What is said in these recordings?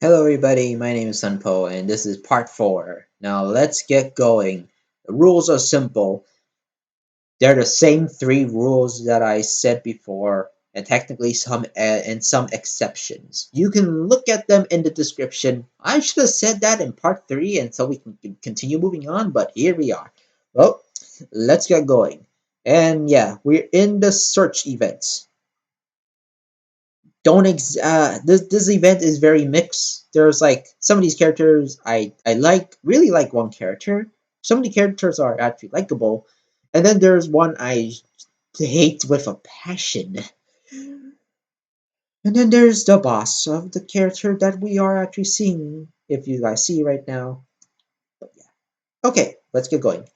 Hello everybody, my name is Sunpo and this is part 4. Now let's get going. The rules are simple. They're the same 3 rules that I said before and technically some exceptions. You can look at them in the description. I should have said that in part 3 and so we can continue moving on, but here we are. Well, let's get going. And yeah, we're in the search events. This event is very mixed. There's like some of these characters I really like one character. Some of the characters are actually likable, and then there's one I hate with a passion. And then there's the boss of the character that we are actually seeing, if you guys see right now. But yeah. Okay, let's get going.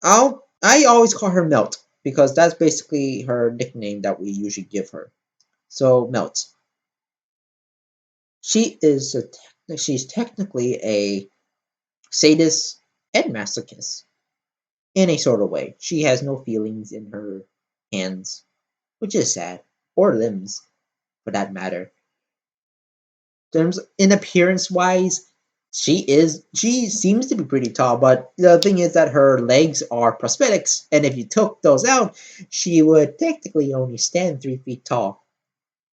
I always call her Melt because that's basically her nickname that we usually give her. So Melt. She's technically a sadist and masochist in a sort of way. She has no feelings in her hands, which is sad, or limbs for that matter. In appearance wise, she seems to be pretty tall, but the thing is that her legs are prosthetics, and if you took those out, she would technically only stand 3 feet tall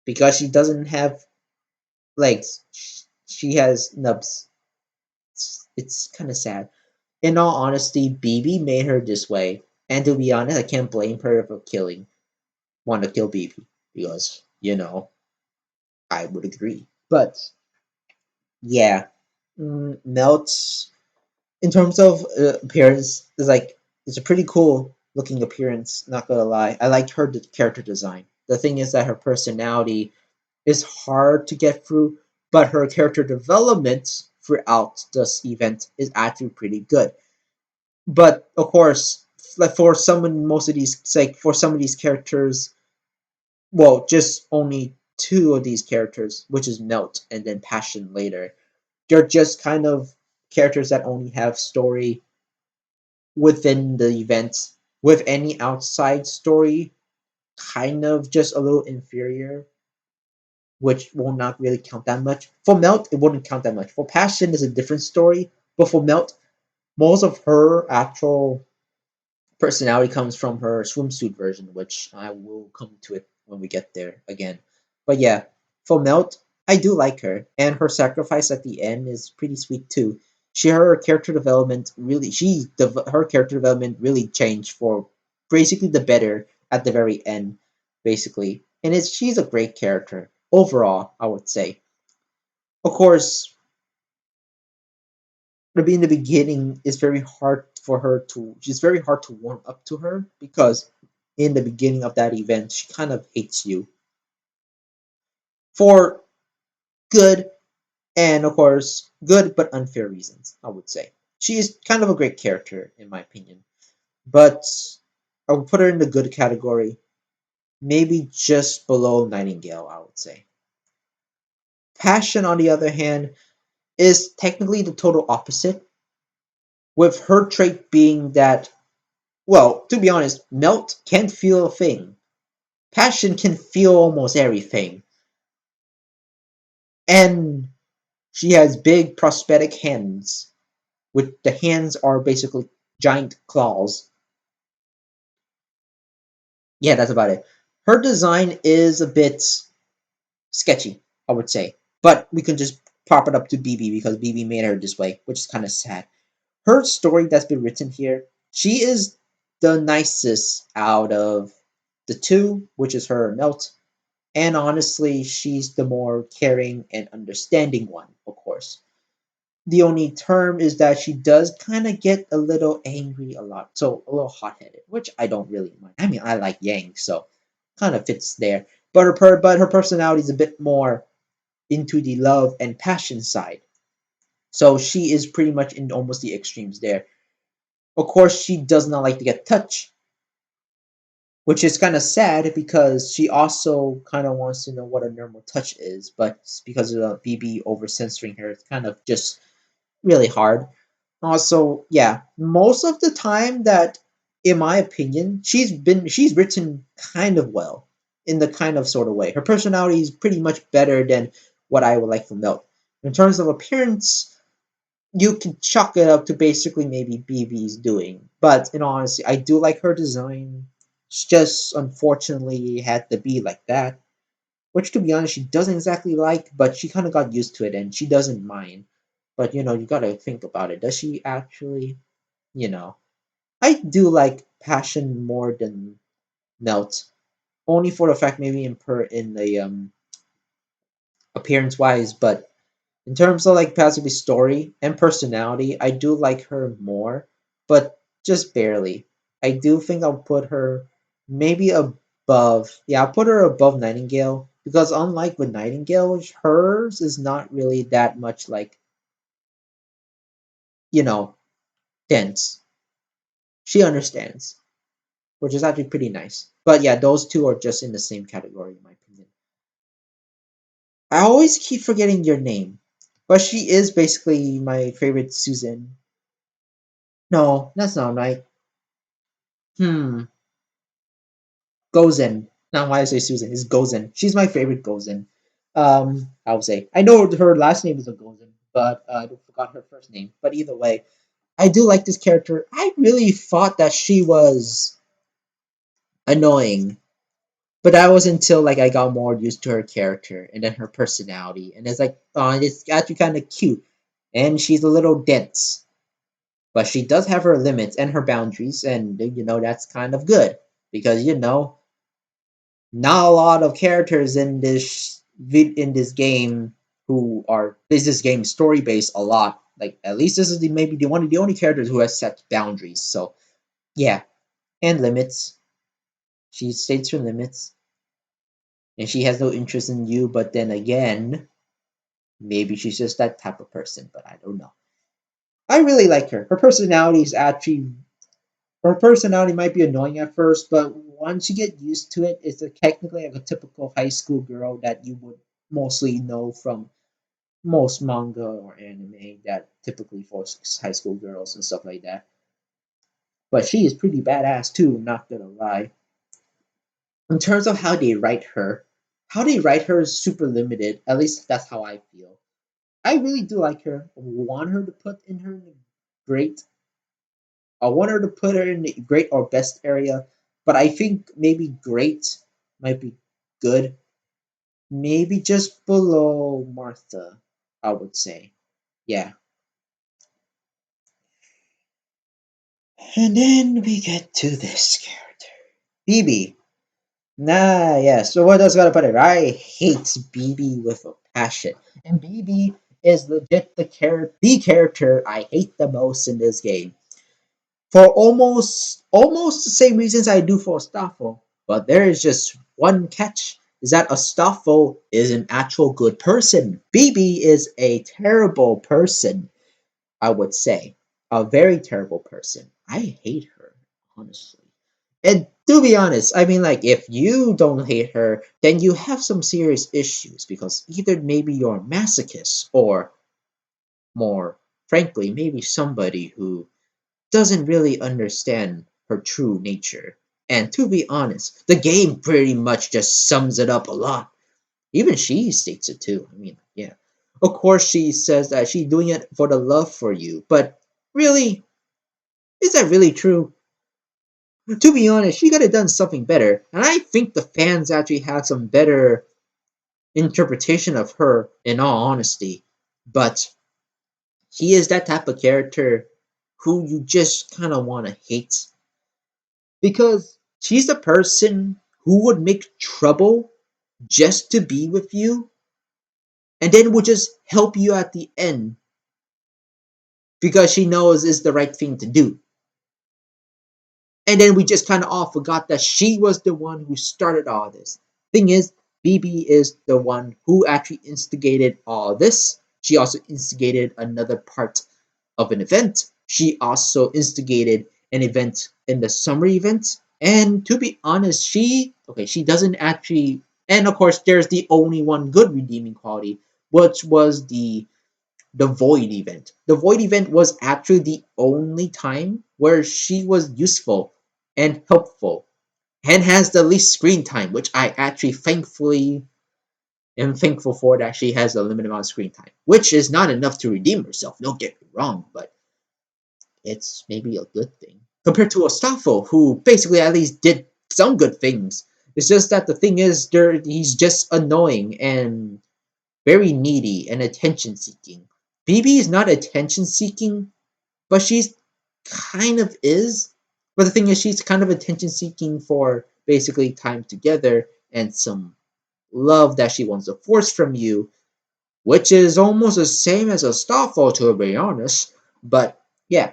because she doesn't have legs. She has nubs. It's kind of sad. In all honesty, BB made her this way, and to be honest, I can't blame her for want to kill BB because I would agree. But yeah, Melt's in terms of appearance is like it's a pretty cool looking appearance. Not gonna lie, I liked her character design. The thing is that her personality is hard to get through, but her character development throughout this event is actually pretty good. But of course, like for someone, most of these, like for some of these characters, well, just only 2 of these characters, which is Melt and then Passion later. They're just kind of characters that only have story within the event, with any outside story, kind of just a little inferior, which will not really count that much. For Melt, it wouldn't count that much. For Passion, is a different story, but for Melt, most of her actual personality comes from her swimsuit version, which I will come to it when we get there again. But yeah, for Melt, I do like her, and her sacrifice at the end is pretty sweet too. Her character development her character development really changed for basically the better at the very end, basically. And she's a great character overall, I would say. Of course, maybe in the beginning it's very hard for her to it's very hard to warm up to her because in the beginning of that event she kind of hates you for good and of course good but unfair reasons, I would say. She is kind of a great character in my opinion, but I would put her in the good category, maybe just below Nightingale, I would say. Passion, on the other hand, is technically the total opposite, with her trait being that, well, to be honest, Melt can't feel a thing. Passion can feel almost everything. And she has big prosthetic hands, which the hands are basically giant claws. Yeah, that's about it. Her design is a bit sketchy, I would say. But we can just pop it up to BB because BB made her this way, which is kind of sad. Her story that's been written here, she is the nicest out of the 2, which is her and Melt. And honestly, she's the more caring and understanding one, of course. The only term is that she does kind of get a little angry a lot, so a little hot headed, which I don't really mind. I mean, I like Yang, so kind of fits there. But her personality is a bit more into the love and passion side, so she is pretty much in almost the extremes there. Of course, she does not like to get touched, which is kind of sad because she also kind of wants to know what a normal touch is, but because of BB over censoring her, it's kind of just really hard. Also, yeah, most of the time that, in my opinion, she's written kind of well in the kind of sort of way. Her personality is pretty much better than what I would like from Note. In terms of appearance, you can chalk it up to basically maybe BB's doing. But in all honesty, I do like her design. It's just unfortunately had to be like that. Which to be honest, she doesn't exactly like, but she kind of got used to it and she doesn't mind. But you gotta think about it. Does she actually? You know, I do like Passion more than Melt, only for the fact maybe in the appearance wise, but in terms of like possibly story and personality, I do like her more, but just barely. I do think I'll put her maybe above. Yeah, I'll put her above Nightingale because unlike with Nightingale, hers is not really that much like you know dense. She understands, which is actually pretty nice. But yeah, those two are just in the same category in my opinion. I always keep forgetting your name, but she is basically my favorite Susan. No, that's not right. Hmm. Gozen. Not why I say Susan. It's Gozen. She's my favorite Gozen. I would say. I know her last name is a Gozen, but I forgot her first name. But either way, I do like this character. I really thought that she was annoying, but that was until like I got more used to her character and then her personality, and it's like, oh, it's actually kind of cute, and she's a little dense, but she does have her limits and her boundaries, and that's kind of good because not a lot of characters in this game who are this game story based a lot. Like at least this is maybe the one of the only characters who has set boundaries. So yeah, and limits. She states her limits, and she has no interest in you. But then again, maybe she's just that type of person. But I don't know. I really like her. Her personality might be annoying at first, but once you get used to it, it's technically like a typical high school girl that you would mostly know from most manga or anime that typically for high school girls and stuff like that. But she is pretty badass too, not gonna lie. In terms of how they write her is super limited. At least that's how I feel. I really do like her. I want her to put in her great. I want her to put her in the great or best area, but I think maybe great might be good. Maybe just below Martha, I would say. Yeah. And then we get to this character. BB. Nah, yeah. So what else gotta put it? I hate BB with a passion. And BB is legit the character I hate the most in this game. For almost the same reasons I do for Astolfo. But there is just one catch. Is that Astolfo is an actual good person. BB is a terrible person, I would say. A very terrible person. I hate her, honestly. And to be honest, I mean, like, if you don't hate her, then you have some serious issues because either maybe you're a masochist or, more frankly, maybe somebody who doesn't really understand her true nature. And to be honest, the game pretty much just sums it up a lot. Even she states it too. I mean, yeah. Of course, she says that she's doing it for the love for you, but really, is that really true? To be honest, she could have done something better, and I think the fans actually had some better interpretation of her, in all honesty. But she is that type of character who you just kind of want to hate because she's a person who would make trouble just to be with you and then would just help you at the end because she knows is the right thing to do. And then we just kind of all forgot that she was the one who started all this. Thing is, BB is the one who actually instigated all this. She also instigated another part of an event. She also instigated an event in the summer event. And to be honest, she doesn't actually. And of course, there's the only one good redeeming quality, which was the void event. The void event was actually the only time where she was useful and helpful and has the least screen time, which I actually thankfully am thankful for that she has a limited amount of screen time, which is not enough to redeem herself. Don't get me wrong, but it's maybe a good thing compared to Astolfo, who basically at least did some good things. It's just that the thing is, he's just annoying and very needy and attention seeking. BB is not attention seeking, but she's kind of is. But the thing is, she's kind of attention seeking for basically time together and some love that she wants to force from you, which is almost the same as Astolfo, to be honest. But yeah,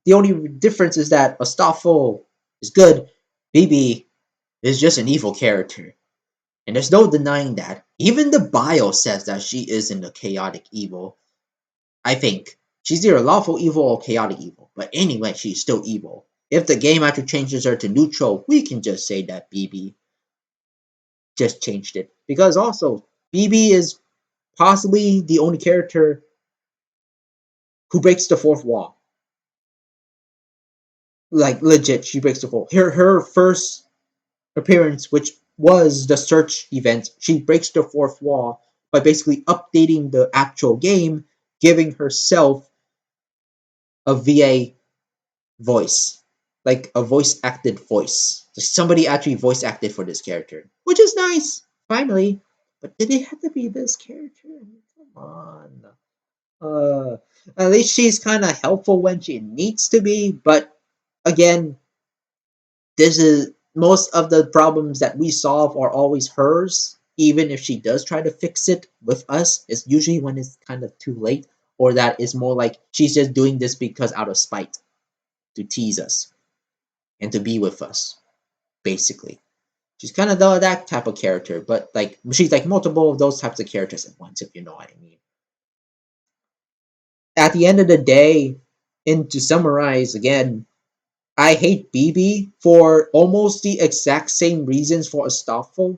the only difference is that Astolfo is good, BB is just an evil character. And there's no denying that. Even the bio says that she isn't a chaotic evil. I think. She's either lawful evil or chaotic evil. But anyway, she's still evil. If the game actually changes her to neutral, we can just say that BB just changed it. Because also, BB is possibly the only character who breaks the fourth wall. Like, legit, she breaks the fourth. Her first appearance, which was the search event, she breaks the fourth wall by basically updating the actual game, giving herself a VA voice, like a voice acted voice. So somebody actually voice acted for this character, which is nice, finally. But did it have to be this character? Come on. At least she's kind of helpful when she needs to be, but again, this is most of the problems that we solve are always hers. Even if she does try to fix it with us, it's usually when it's kind of too late, or that is more like she's just doing this because out of spite to tease us and to be with us, basically. She's kind of that type of character, but like she's like multiple of those types of characters at once, if you know what I mean. At the end of the day, and to summarize again, I hate BB for almost the exact same reasons for Astolfo.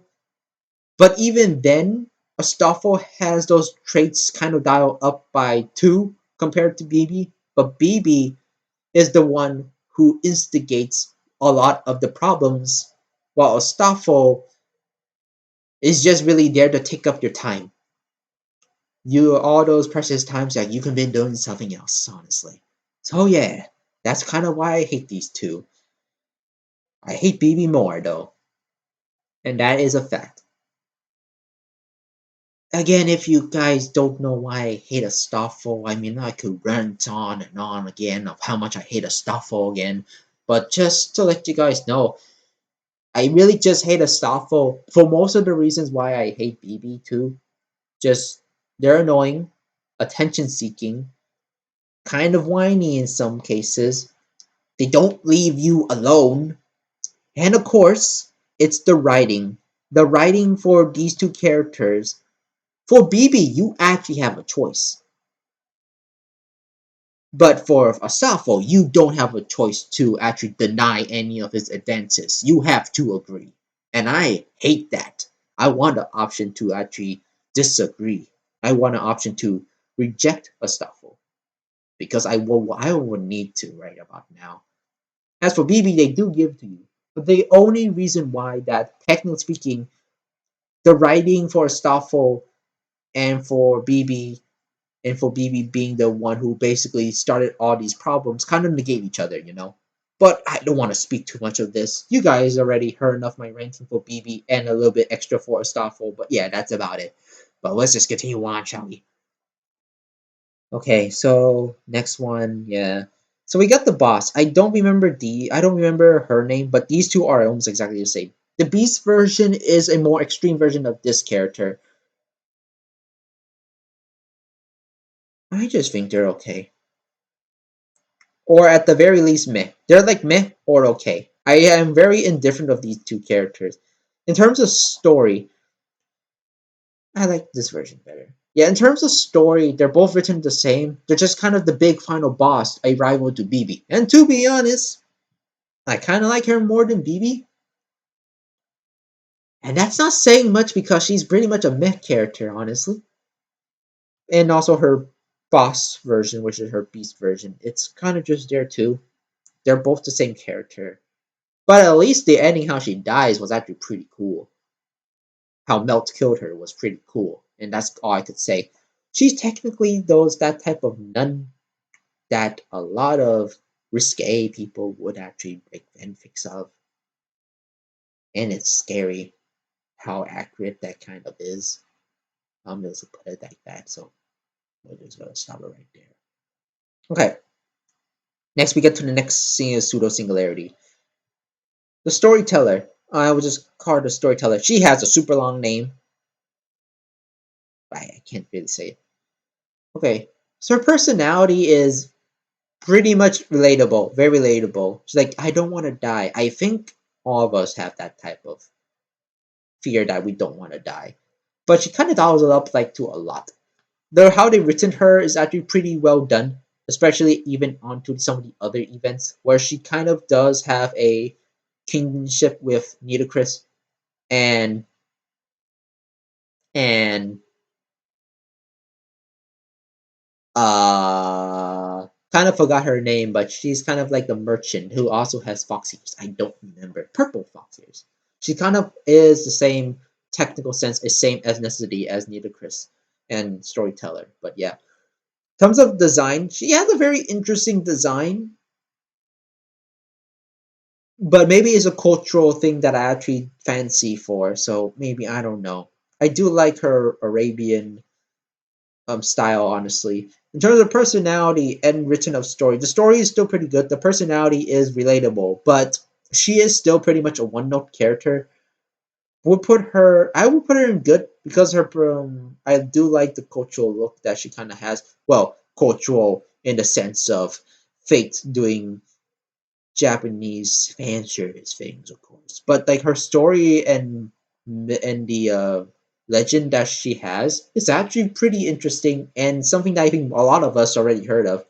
But even then, Astolfo has those traits kind of dialed up by 2 compared to BB. But BB is the one who instigates a lot of the problems, while Astolfo is just really there to take up your time. You all those precious times that you could have been doing something else, honestly. So yeah, that's kind of why I hate these two. I hate BB more though, and that is a fact. Again, if you guys don't know why I hate Astolfo, I mean, I could rant on and on again of how much I hate Astolfo again. But just to let you guys know, I really just hate Astolfo for most of the reasons why I hate BB too. Just, they're annoying, attention seeking, kind of whiny in some cases. They don't leave you alone. And of course, it's the writing. The writing for these two characters. For BB, you actually have a choice. But for Asafo, you don't have a choice to actually deny any of his advances. You have to agree. And I hate that. I want an option to actually disagree. I want an option to reject Astolfo. Because I would need to right about now. As for BB, they do give to you. But the only reason why that, technically speaking, the writing for Astolfo and for BB being the one who basically started all these problems kind of negate each other, you know? But I don't want to speak too much of this. You guys already heard enough my ranting for BB and a little bit extra for Astolfo, but yeah, that's about it. But let's just continue on, shall we? Okay, so next one, yeah. So we got the boss. I don't remember her name, but these two are almost exactly the same. The beast version is a more extreme version of this character. I just think they're okay. Or at the very least, meh. They're like meh or okay. I am very indifferent of these two characters. In terms of story, I like this version better. Yeah, in terms of story, they're both written the same. They're just kind of the big final boss, a rival to BB. And to be honest, I kind of like her more than BB. And that's not saying much because she's pretty much a meh character, honestly. And also her boss version, which is her beast version, it's kind of just there too. They're both the same character. But at least the ending how she dies was actually pretty cool. how Melt killed her was pretty cool, and that's all I could say. She's technically those that type of nun that a lot of risque people would actually make fanfics of, and it's scary how accurate that kind of is. I'm just to put it like that, so we're just gonna stop it right there. Okay, next we get to the next pseudo singularity. The storyteller. I will just call her the storyteller. She has a super long name. I can't really say it. Okay, so her personality is pretty much relatable, very relatable. She's like, I don't want to die. I think all of us have that type of fear that we don't want to die. But she kind of dials it up like to a lot. Though how they written her is actually pretty well done, especially even onto some of the other events where she kind of does have a kingship with Nitocris and and kind of forgot her name, but she's kind of like the merchant who also has fox ears. I don't remember. Purple fox ears. She kind of is the same technical sense, is same ethnicity as Nitocris and storyteller. But yeah. In terms of design, she has a very interesting design, but maybe it's a cultural thing that I actually fancy for. So maybe I don't know. I do like her Arabian style, honestly. In terms of personality and written of story, the story is still pretty good. The personality is relatable, but she is still pretty much a one note character. I would put her in good because her I do like the cultural look that she kind of has. Well, cultural in the sense of Fate doing Japanese fan service things, of course. But like her story and the legend that she has is actually pretty interesting and something that I think a lot of us already heard of.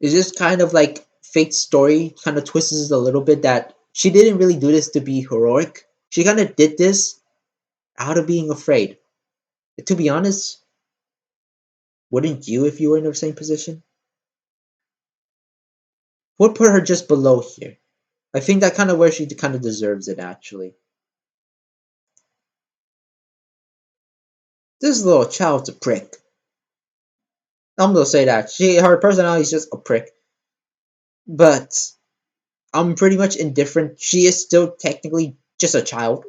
It's just kind of like Fate's story kind of twists it a little bit that she didn't really do this to be heroic. She kind of did this out of being afraid. To be honest, wouldn't you if you were in the same position? Would put her just below here. I think that kind of where she kind of deserves it actually. This little child's a prick. I'm gonna say that her personality is just a prick, but I'm pretty much indifferent. She is still technically just a child.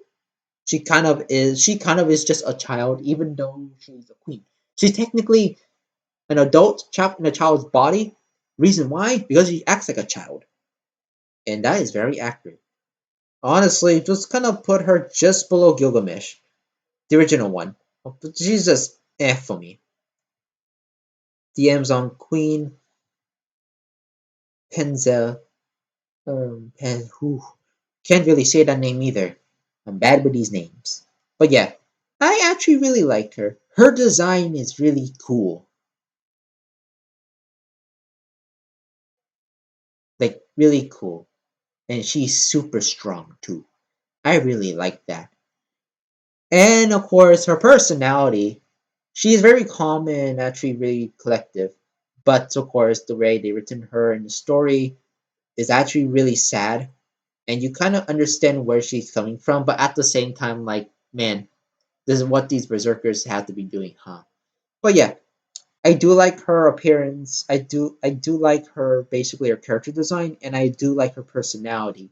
She kind of is. She kind of is just a child, even though she's a queen. She's technically an adult trapped in a child's body. Reason why? Because she acts like a child, and that is very accurate. Honestly, just kind of put her just below Gilgamesh, the original one. But she's just for me. The Amazon Queen, Penzel, who can't really say that name either. I'm bad with these names. But yeah, I actually really like her. Her design is really cool. Like, really cool. And she's super strong too. I really like that. And of course, her personality. She's very calm and actually really collective. But of course, the way they written her in the story is actually really sad. And you kind of understand where she's coming from. But at the same time, like, man, this is what these berserkers have to be doing, huh? But yeah, I do like her appearance. I do like her basically her character design, and I do like her personality.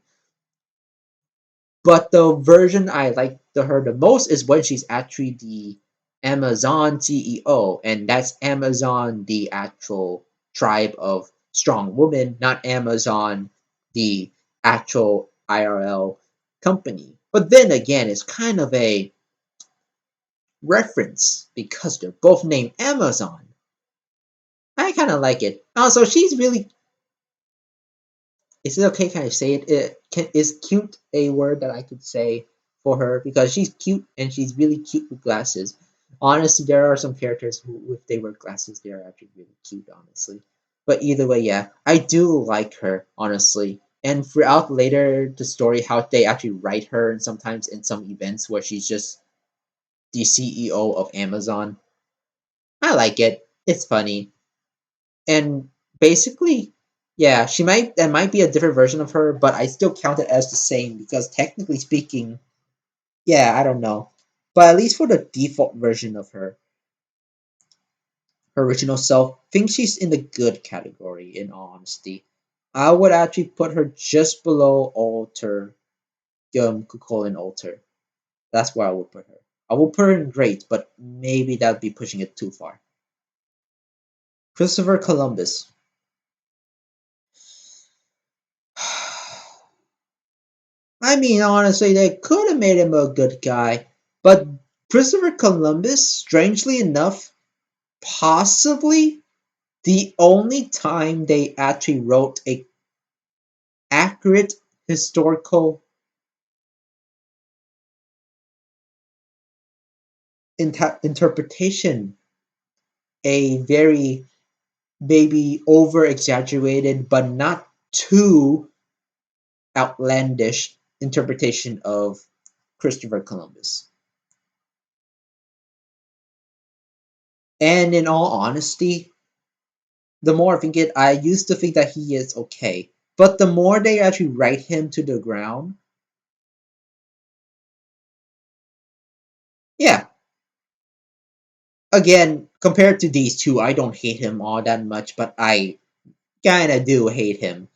But the version I like her the most is when she's actually the Amazon CEO, and that's Amazon, the actual tribe of strong women, not Amazon, the actual IRL company. But then again, it's kind of a reference because they're both named Amazon. I kind of like it. Also, she's really. Is it okay? Can I say it? Is cute a word that I could say for her because she's cute and she's really cute with glasses. Honestly, there are some characters who, if they wear glasses, they are actually really cute. Honestly, but either way, yeah, I do like her honestly. And throughout later the story, how they actually write her, and sometimes in some events where she's just the CEO of Amazon, I like it. It's funny. And basically, yeah, she might that might be a different version of her, but I still count it as the same because technically speaking, Yeah, I don't know. But at least for the default version of her original self, I think she's in the good category, in all honesty. I would actually put her just below Alter, Kukulin Alter. That's where I would put her. I will put her in great, but maybe that would be pushing it too far. Christopher Columbus. I mean, honestly, they could have made him a good guy, but Christopher Columbus, strangely enough, possibly the only time they actually wrote a accurate historical interpretation, a very maybe over exaggerated but not too outlandish interpretation of Christopher Columbus. And in all honesty, the more I think it, I used to think that he is okay. But the more they actually write him to the ground, yeah. Again, compared to these two, I don't hate him all that much, but I kinda do hate him.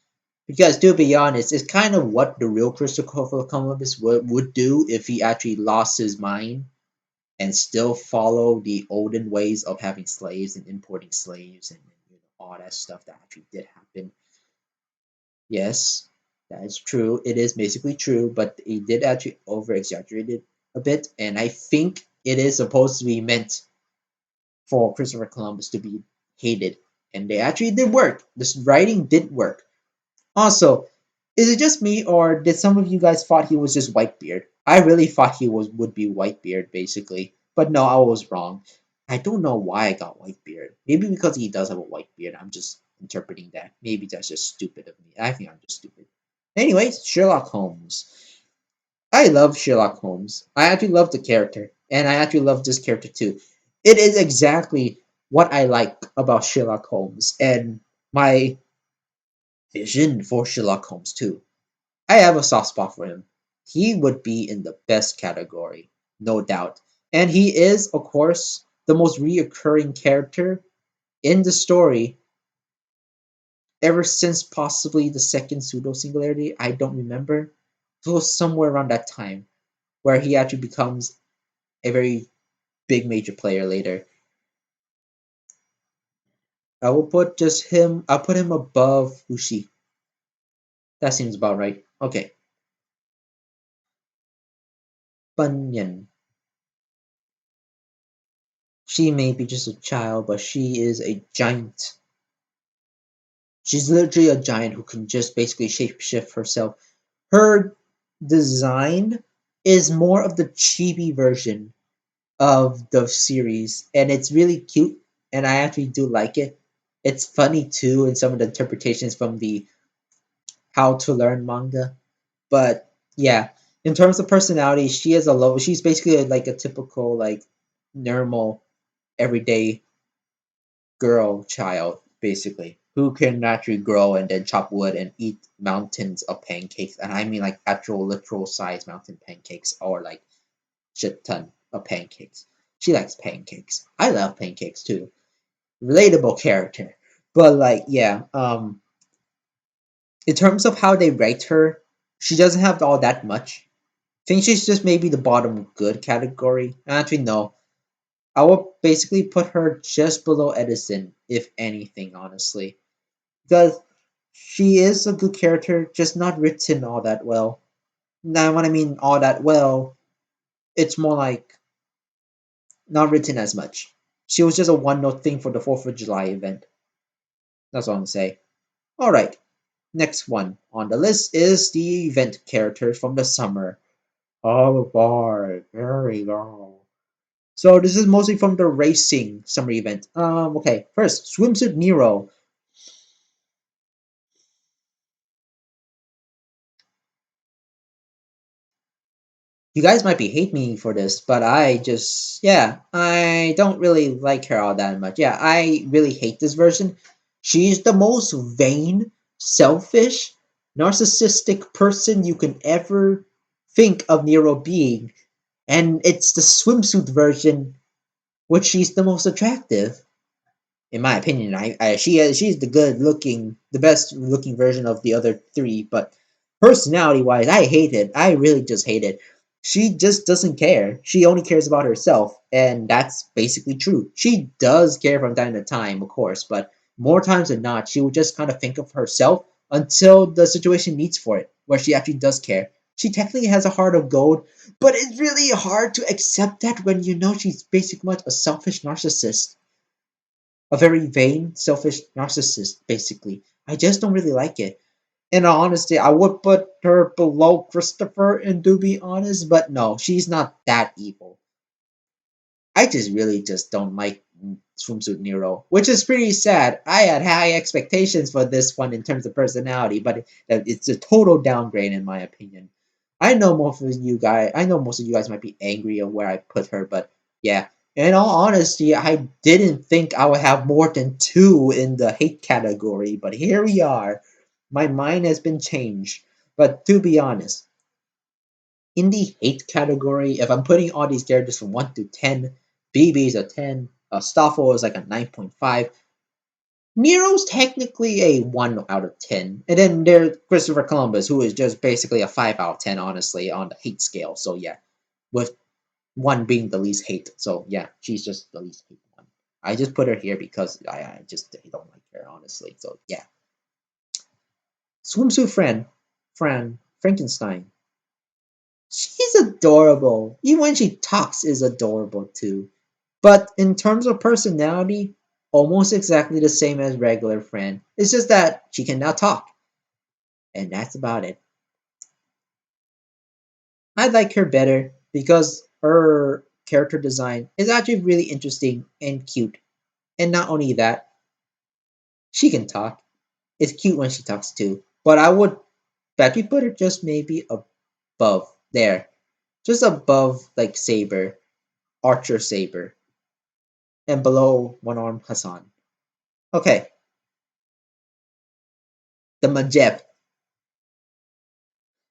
Because to be honest, it's kind of what the real Christopher Columbus would do if he actually lost his mind and still follow the olden ways of having slaves and importing slaves and all that stuff that actually did happen. Yes, that is true. It is basically true, but he did actually over exaggerate it a bit, and I think it is supposed to be meant for Christopher Columbus to be hated, and they actually did work. This writing did work. Also, is it just me, or did some of you guys thought he was just Whitebeard? I really thought he would be Whitebeard, basically, but no, I was wrong. I don't know why I got Whitebeard. Maybe because he does have a white beard. I'm just interpreting that. Maybe that's just stupid of me. I think I'm just stupid. Anyways, Sherlock Holmes. I love Sherlock Holmes. I actually love the character, and I actually love this character too. It is exactly what I like about Sherlock Holmes and my vision for Sherlock Holmes too. I have a soft spot for him. He would be in the best category, no doubt. And he is, of course, the most reoccurring character in the story ever since possibly the second pseudo singularity. I don't remember. It was somewhere around that time where he actually becomes a very big major player later. I will put just him, I'll put him above Ushi. That seems about right. Okay. Bunyan. She may be just a child, but she is a giant. She's literally a giant who can just basically shapeshift herself. Her design is more of the chibi version of the series, and it's really cute, and I actually do like it. It's funny too in some of the interpretations from the How to Learn manga. But yeah, in terms of personality, she is a low. She's basically like a typical like normal everyday girl child, basically, who can naturally grow and then chop wood and eat mountains of pancakes. And I mean like actual literal size mountain pancakes or like shit ton of pancakes. She likes pancakes. I love pancakes too. Relatable character. But like yeah, in terms of how they rate her, she doesn't have all that much. I think she's just maybe the bottom good category. Actually no. I would basically put her just below Edison, if anything, honestly. Because she is a good character, just not written all that well. Now, when I mean all that well, it's more like not written as much. She was just a one note thing for the 4th of July event. That's all I'm saying. Alright, next one on the list is the event characters from the summer. Oh boy, there we go. So this is mostly from the racing summer event. Okay, first, Swimsuit Nero. You guys might be hate me for this, but I just yeah, I don't really like her all that much. Yeah, I really hate this version. She's the most vain, selfish, narcissistic person you can ever think of Nero being. And it's the swimsuit version which she's the most attractive in my opinion. She's the best looking version of the other three. But personality wise, I hate it. I really just hate it. She just doesn't care. She only cares about herself, and that's basically true. She does care from time to time, of course, but more times than not, she will just kind of think of herself until the situation needs for it, where she actually does care. She technically has a heart of gold, but it's really hard to accept that when you know she's basically much a selfish narcissist, a very vain, selfish narcissist, basically. I just don't really like it. In all honesty, I would put her below Christopher, and to be honest, but no, she's not that evil. I just really just don't like Swimsuit Nero, which is pretty sad. I had high expectations for this one in terms of personality, but it's a total downgrade in my opinion. I know most of you guys might be angry at where I put her, but yeah. In all honesty, I didn't think I would have more than two in the hate category, but here we are. My mind has been changed. But to be honest, in the hate category, if I'm putting all these characters from 1 to 10, BB is a 10, Stoffel is like a 9.5. Nero's technically a 1 out of 10. And then there's Christopher Columbus, who is just basically a 5 out of 10, honestly, on the hate scale. So yeah, with 1 being the least hate. So yeah, she's just the least hate one. I just put her here because I just don't like her, honestly. So yeah. Swimsuit Frankenstein. She's adorable. Even when she talks is adorable too. But in terms of personality, almost exactly the same as regular friend. It's just that she can now talk. And that's about it. I like her better because her character design is actually really interesting and cute. And not only that, she can talk. It's cute when she talks too. But I would bet we put her just maybe above there. Just above like Saber, Archer Saber. And below One Arm Hassan. Okay, the Majeb.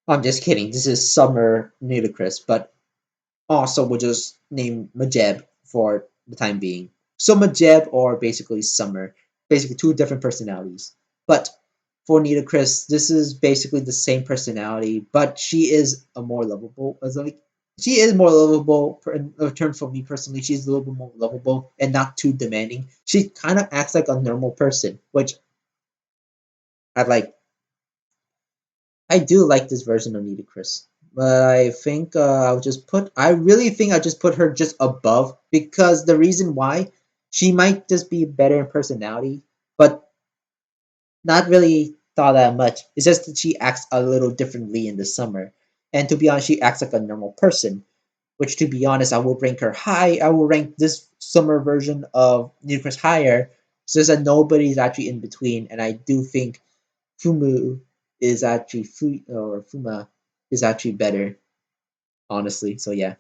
I'm just kidding. This is Summer Ludicrous, but also we'll just name Majeb for the time being. So Majeb or basically Summer, basically two different personalities. But for Ludicrous, this is basically the same personality, but she is a more lovable. As like she is more lovable in return for me personally. She's a little bit more lovable and not too demanding. She kind of acts like a normal person, which I like. I do like this version of Nitocris, but I think I really think I'll just put her just above because the reason why she might just be better in personality, but not really thought that much. It's just that she acts a little differently in the summer, and to be honest, she acts like a normal person. Which, to be honest, I will rank her high. I will rank this summer version of Nitocris higher, so that nobody's actually in between, and I do think Fumu is actually Fuma is actually better, honestly. So yeah,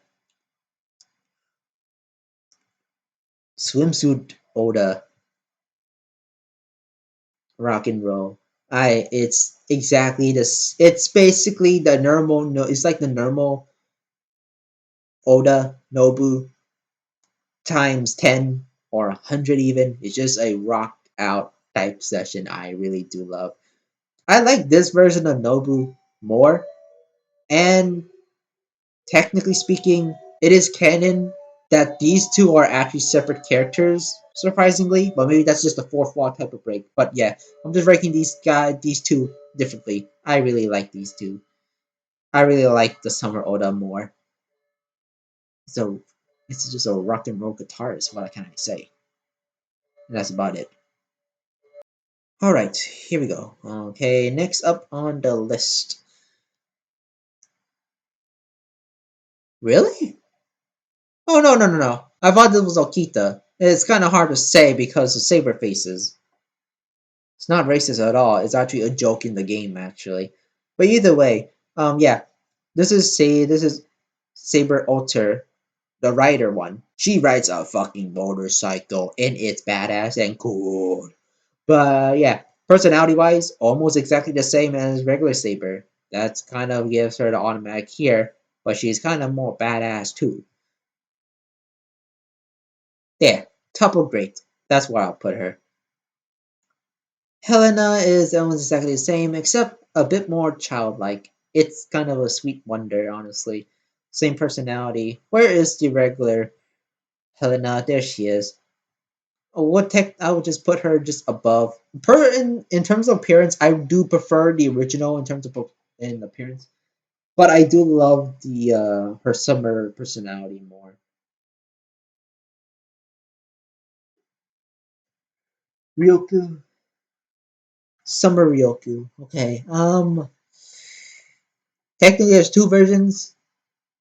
swimsuit Oda, rock and roll. It's exactly this. It's basically the normal. No, it's like the normal Oda Nobu times 10 or 100 even. It's just a rock out type session. I really do love. I like this version of Nobu more, and technically speaking, it is canon that these two are actually separate characters, surprisingly, but maybe that's just a fourth wall type of break. But yeah, I'm just ranking these two differently. I really like these two. I really like the Summer Oda more. So it's just a rock and roll guitarist. What can I say? And that's about it. All right, here we go. Okay, next up on the list. Really? Oh no! I thought this was Okita. It's kind of hard to say because of saber faces. It's not racist at all. It's actually a joke in the game, actually. But either way, yeah, this is Saber Alter, the rider one. She rides a fucking motorcycle, and it's badass and cool. But yeah, personality wise, almost exactly the same as regular Saber. That's kind of gives her the automatic here. but she's kind of more badass too. There, top of great. That's where I'll put her. Helena is almost exactly the same, except a bit more childlike. It's kind of a sweet wonder, honestly. Same personality. Where is the regular Helena? There she is. What tech? I would just put her just above. In terms of appearance, I do prefer the original in terms of in appearance, but I do love the her summer personality more. Ryoku, summer Ryoku. Okay. Technically, there's two versions,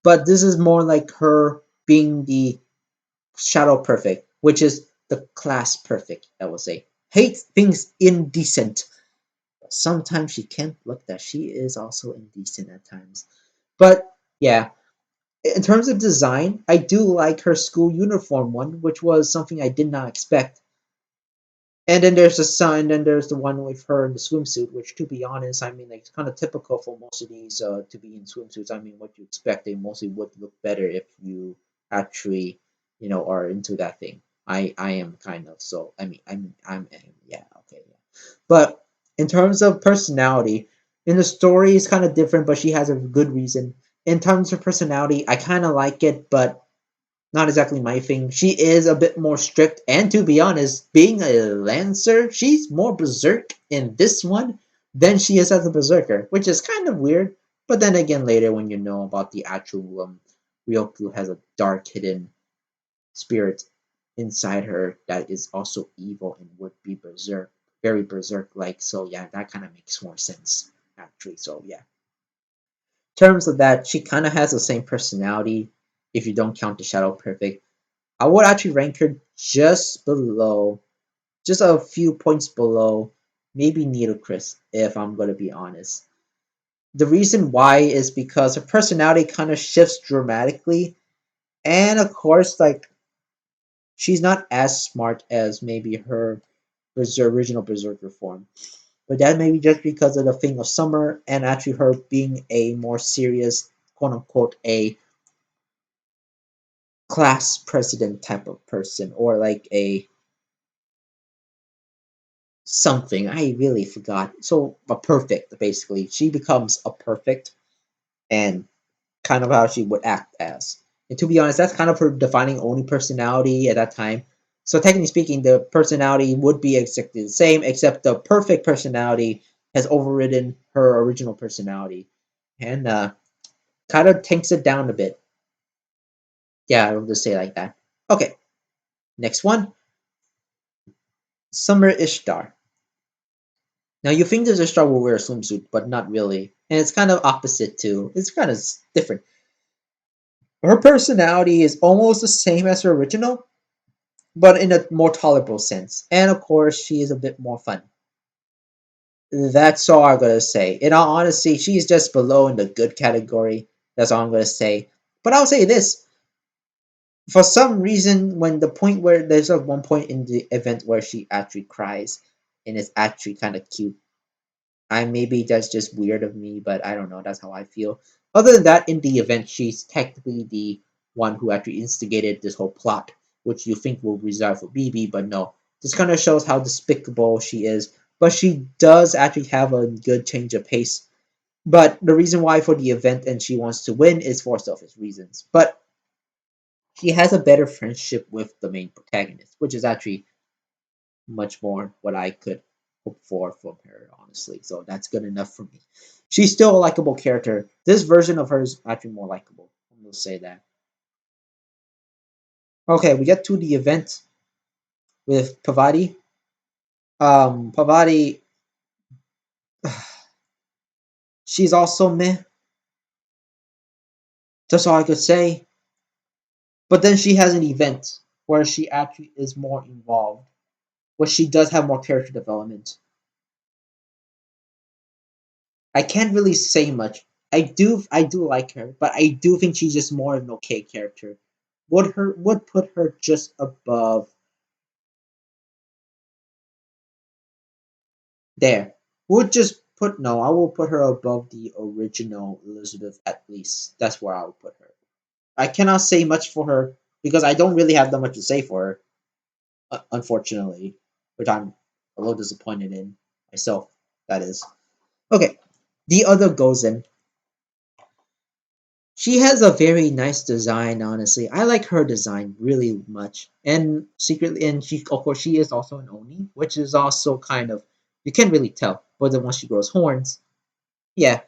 but this is more like her being the shadow perfect, which is the class perfect. I will say hates things indecent. Sometimes she can't look that she is also indecent at times. But yeah, in terms of design, I do like her school uniform one, which was something I did not expect. And then there's the sun, and then there's the one with her in the swimsuit, which, to be honest, I mean, like, it's kind of typical for most of these to be in swimsuits. I mean, what you expect, they mostly would look better if you actually, are into that thing. I am kind of so. I mean, yeah, okay, yeah. But in terms of personality, in the story, it's kind of different, but she has a good reason. In terms of personality, I kind of like it, but not exactly my thing. She is a bit more strict, and to be honest, being a Lancer, she's more berserk in this one than she is as a berserker, which is kind of weird. But then again, later when you know about the actual Ryoku has a dark hidden spirit inside her that is also evil and would be berserk, very berserk like. So yeah, that kind of makes more sense actually. So yeah, in terms of that, she kind of has the same personality if you don't count the Shadow Perfect. I would actually rank her just below, just a few points below, maybe Needle Chris, if I'm going to be honest. The reason why is because her personality kind of shifts dramatically, and of course, like, she's not as smart as maybe her original Berserker form. But that may be just because of the thing of Summer and actually her being a more serious, quote unquote, a class president type of person, or like a something. I really forgot. So a perfect, basically. She becomes a perfect and kind of how she would act as. And to be honest, that's kind of her defining only personality at that time. So technically speaking, the personality would be exactly the same, except the perfect personality has overridden her original personality. And kind of tanks it down a bit. Yeah, I'll just say it like that. Okay, next one. Summer Ishtar. Now you think that Ishtar will wear a swimsuit, but not really. And it's kind of opposite too. It's kind of different. Her personality is almost the same as her original, but in a more tolerable sense. And of course, she is a bit more fun. That's all I'm gonna say. In all honesty, she's just below in the good category. That's all I'm gonna say. But I'll say this: for some reason, when the point where there's a one point in the event where she actually cries, and it's actually kind of cute. I maybe that's just weird of me, but I don't know. That's how I feel. Other than that, in the event, she's technically the one who actually instigated this whole plot, which you think will reserve for BB, but no. This kind of shows how despicable she is. But she does actually have a good change of pace. But the reason why for the event and she wants to win is for selfish reasons. But she has a better friendship with the main protagonist, which is actually much more what I could hope for from her, honestly. So that's good enough for me. She's still a likable character. This version of her is actually more likable. I'm gonna say that. Okay, we get to the event with Pavati. Pavati, she's also meh. That's all I could say. But then she has an event where she actually is more involved, where she does have more character development. I can't really say much. I do like her, but I do think she's just more of an okay character. Would put her just above there. Would just put no. I will put her above the original Elizabeth at least. That's where I would put her. I cannot say much for her because I don't really have that much to say for her, unfortunately, which I'm a little disappointed in myself. That is okay. The other Gozen. She has a very nice design, honestly. I like her design really much. And secretly, and she, of course, she is also an Oni, which is also kind of, you can't really tell. But then once she grows horns, yeah,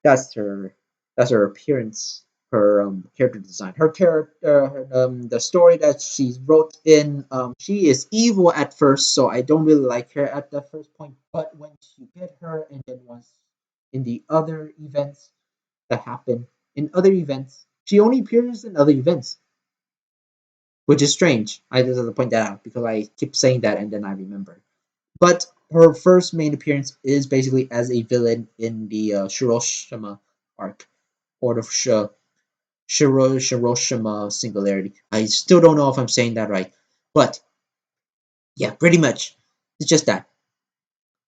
that's her, that's her appearance, her character design. Her character, the story that she wrote in, she is evil at first, so I don't really like her at the first point. But when you get her, and then once in the other events, that happen in other events. She only appears in other events, which is strange. I just have to point that out because I keep saying that and then I remember. But her first main appearance is basically as a villain in the Shiroshima arc, or the Shiroshima Singularity. I still don't know if I'm saying that right, but yeah, pretty much. It's just that.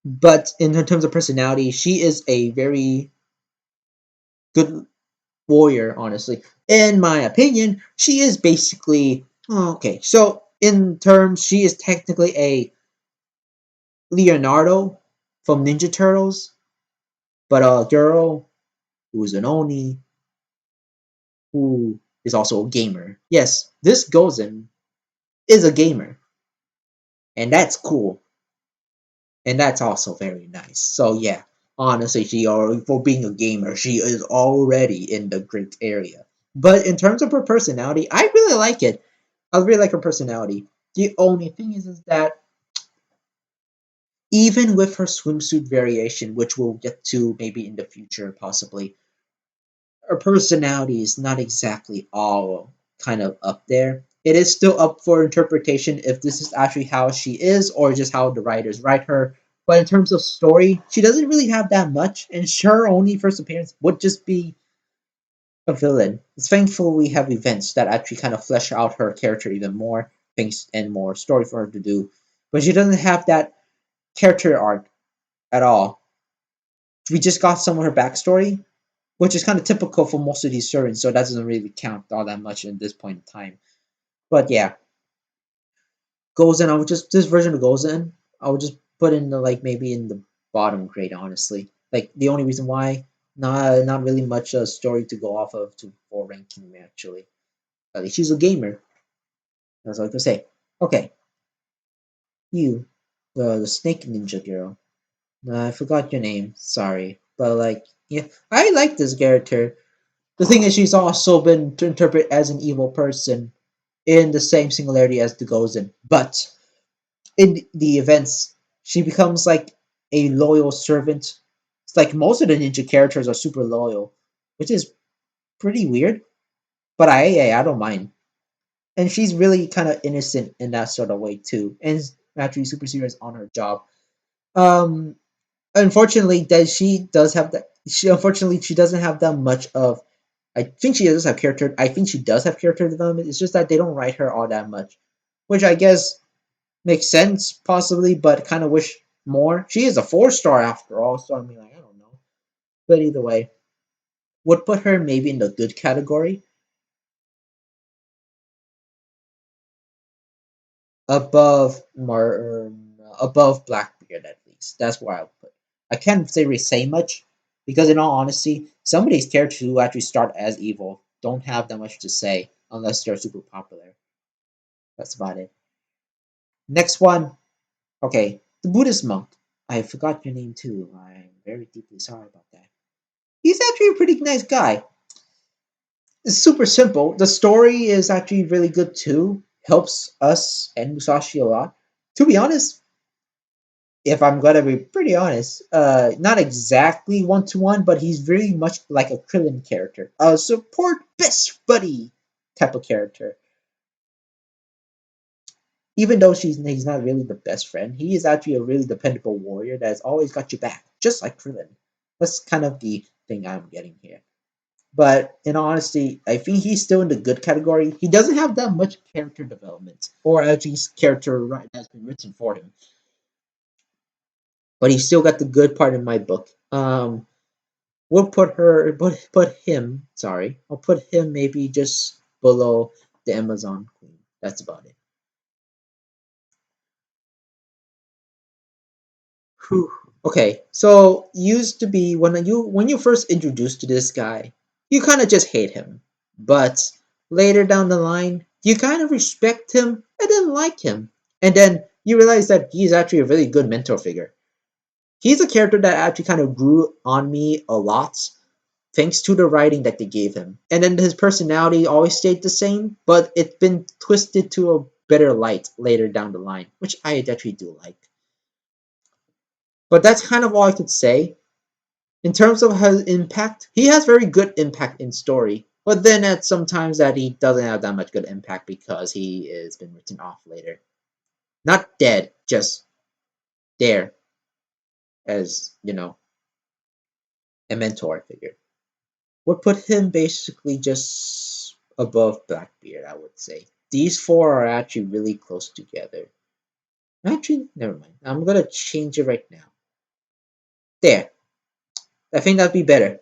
But in her terms of personality, she is a very good warrior, honestly. In my opinion, she is basically okay. So in terms, she is technically a Leonardo from Ninja Turtles, but a girl who is an Oni who is also a gamer. Yes, this Gozen is a gamer, and that's cool, and that's also very nice. So yeah, honestly, she already for being a gamer, she is already in the great area. But in terms of her personality, I really like it. I really like her personality. The only thing is that even with her swimsuit variation, which we'll get to maybe in the future, possibly, her personality is not exactly all kind of up there. It is still up for interpretation if this is actually how she is or just how the writers write her. But in terms of story, she doesn't really have that much, and her only first appearance would just be a villain. It's thankful we have events that actually kind of flesh out her character even more, things and more story for her to do. But she doesn't have that character arc at all. We just got some of her backstory, which is kind of typical for most of these servants, so that doesn't really count all that much at this point in time. But yeah, Gozen, I would just this version of Gozen, I would just put in the like maybe in the bottom grade, honestly. Like the only reason why, not really much story to go off of to for ranking me actually. At least she's a gamer. That's all I can say. Okay, you, the snake ninja girl. I forgot your name. Sorry, but like, yeah, I like this character. The thing is, she's also been to interpret as an evil person in the same singularity as the Gozen, but in the events, she becomes like a loyal servant. It's like most of the ninja characters are super loyal, which is pretty weird. But I don't mind, and she's really kind of innocent in that sort of way too, and is actually super serious on her job. Um, unfortunately, that she does have that. She unfortunately she doesn't have that much of. I think she does have character. I think she does have character development. It's just that they don't write her all that much, which I guess makes sense possibly, but kind of wish more. She is a 4 star after all, so I mean, like I don't know. But either way, would put her maybe in the good category above above Blackbeard at least. That's where I would put. I can't say much because in all honesty, some of these characters who actually start as evil don't have that much to say unless they're super popular. That's about it. Next one, okay, the Buddhist monk. I forgot your name too. I'm very deeply sorry about that. He's actually a pretty nice guy. It's super simple. The story is actually really good too. Helps us and Musashi a lot. To be honest, if I'm gonna be pretty honest, not exactly 1-to-1, but he's very much like a Krillin character, a support best buddy type of character. Even though he's not really the best friend, he is actually a really dependable warrior that has always got your back, just like Krillin. That's kind of the thing I'm getting here. But in honesty, I think he's still in the good category. He doesn't have that much character development, or at least character that's been written for him. but he still got the good part in my book. We'll put him. Sorry, I'll put him maybe just below the Amazon Queen. That's about it. Whew. Okay, so used to be when you first introduced to this guy, you kind of just hate him, but later down the line, you kind of respect him and then like him, and then you realize that he's actually a really good mentor figure. He's a character that actually kind of grew on me a lot thanks to the writing that they gave him. And then his personality always stayed the same, but it's been twisted to a better light later down the line, which I actually do like. But that's kind of all I could say. In terms of his impact, he has very good impact in story, but then at sometimes that he doesn't have that much good impact because he is been written off later. Not dead, just there as, a mentor figure. Would put him basically just above Blackbeard, I would say. These four are actually really close together. Actually, never mind. I'm gonna change it right now. There. I think that'd be better.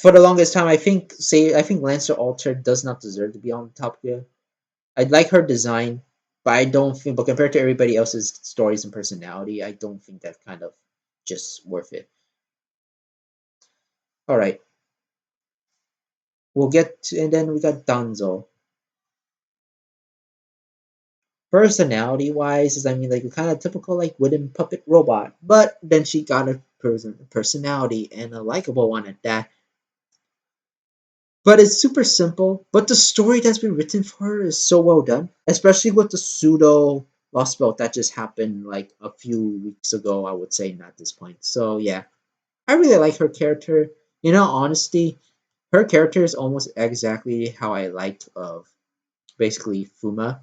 For the longest time, I think Lancer Alter does not deserve to be on the top here. I'd like her design, but I don't think. But compared to everybody else's stories and personality, I don't think that's kind of just worth it. All right, we'll get to, and then we got Danzo. Personality wise, is I mean like a kind of typical like wooden puppet robot, but then she got a personality and a likable one at that. But it's super simple. But the story that's been written for her is so well done, especially with the pseudo Lostbelt that just happened like a few weeks ago. I would say not at this point. So yeah, I really like her character. In all honesty, her character is almost exactly how I liked of basically Fuma.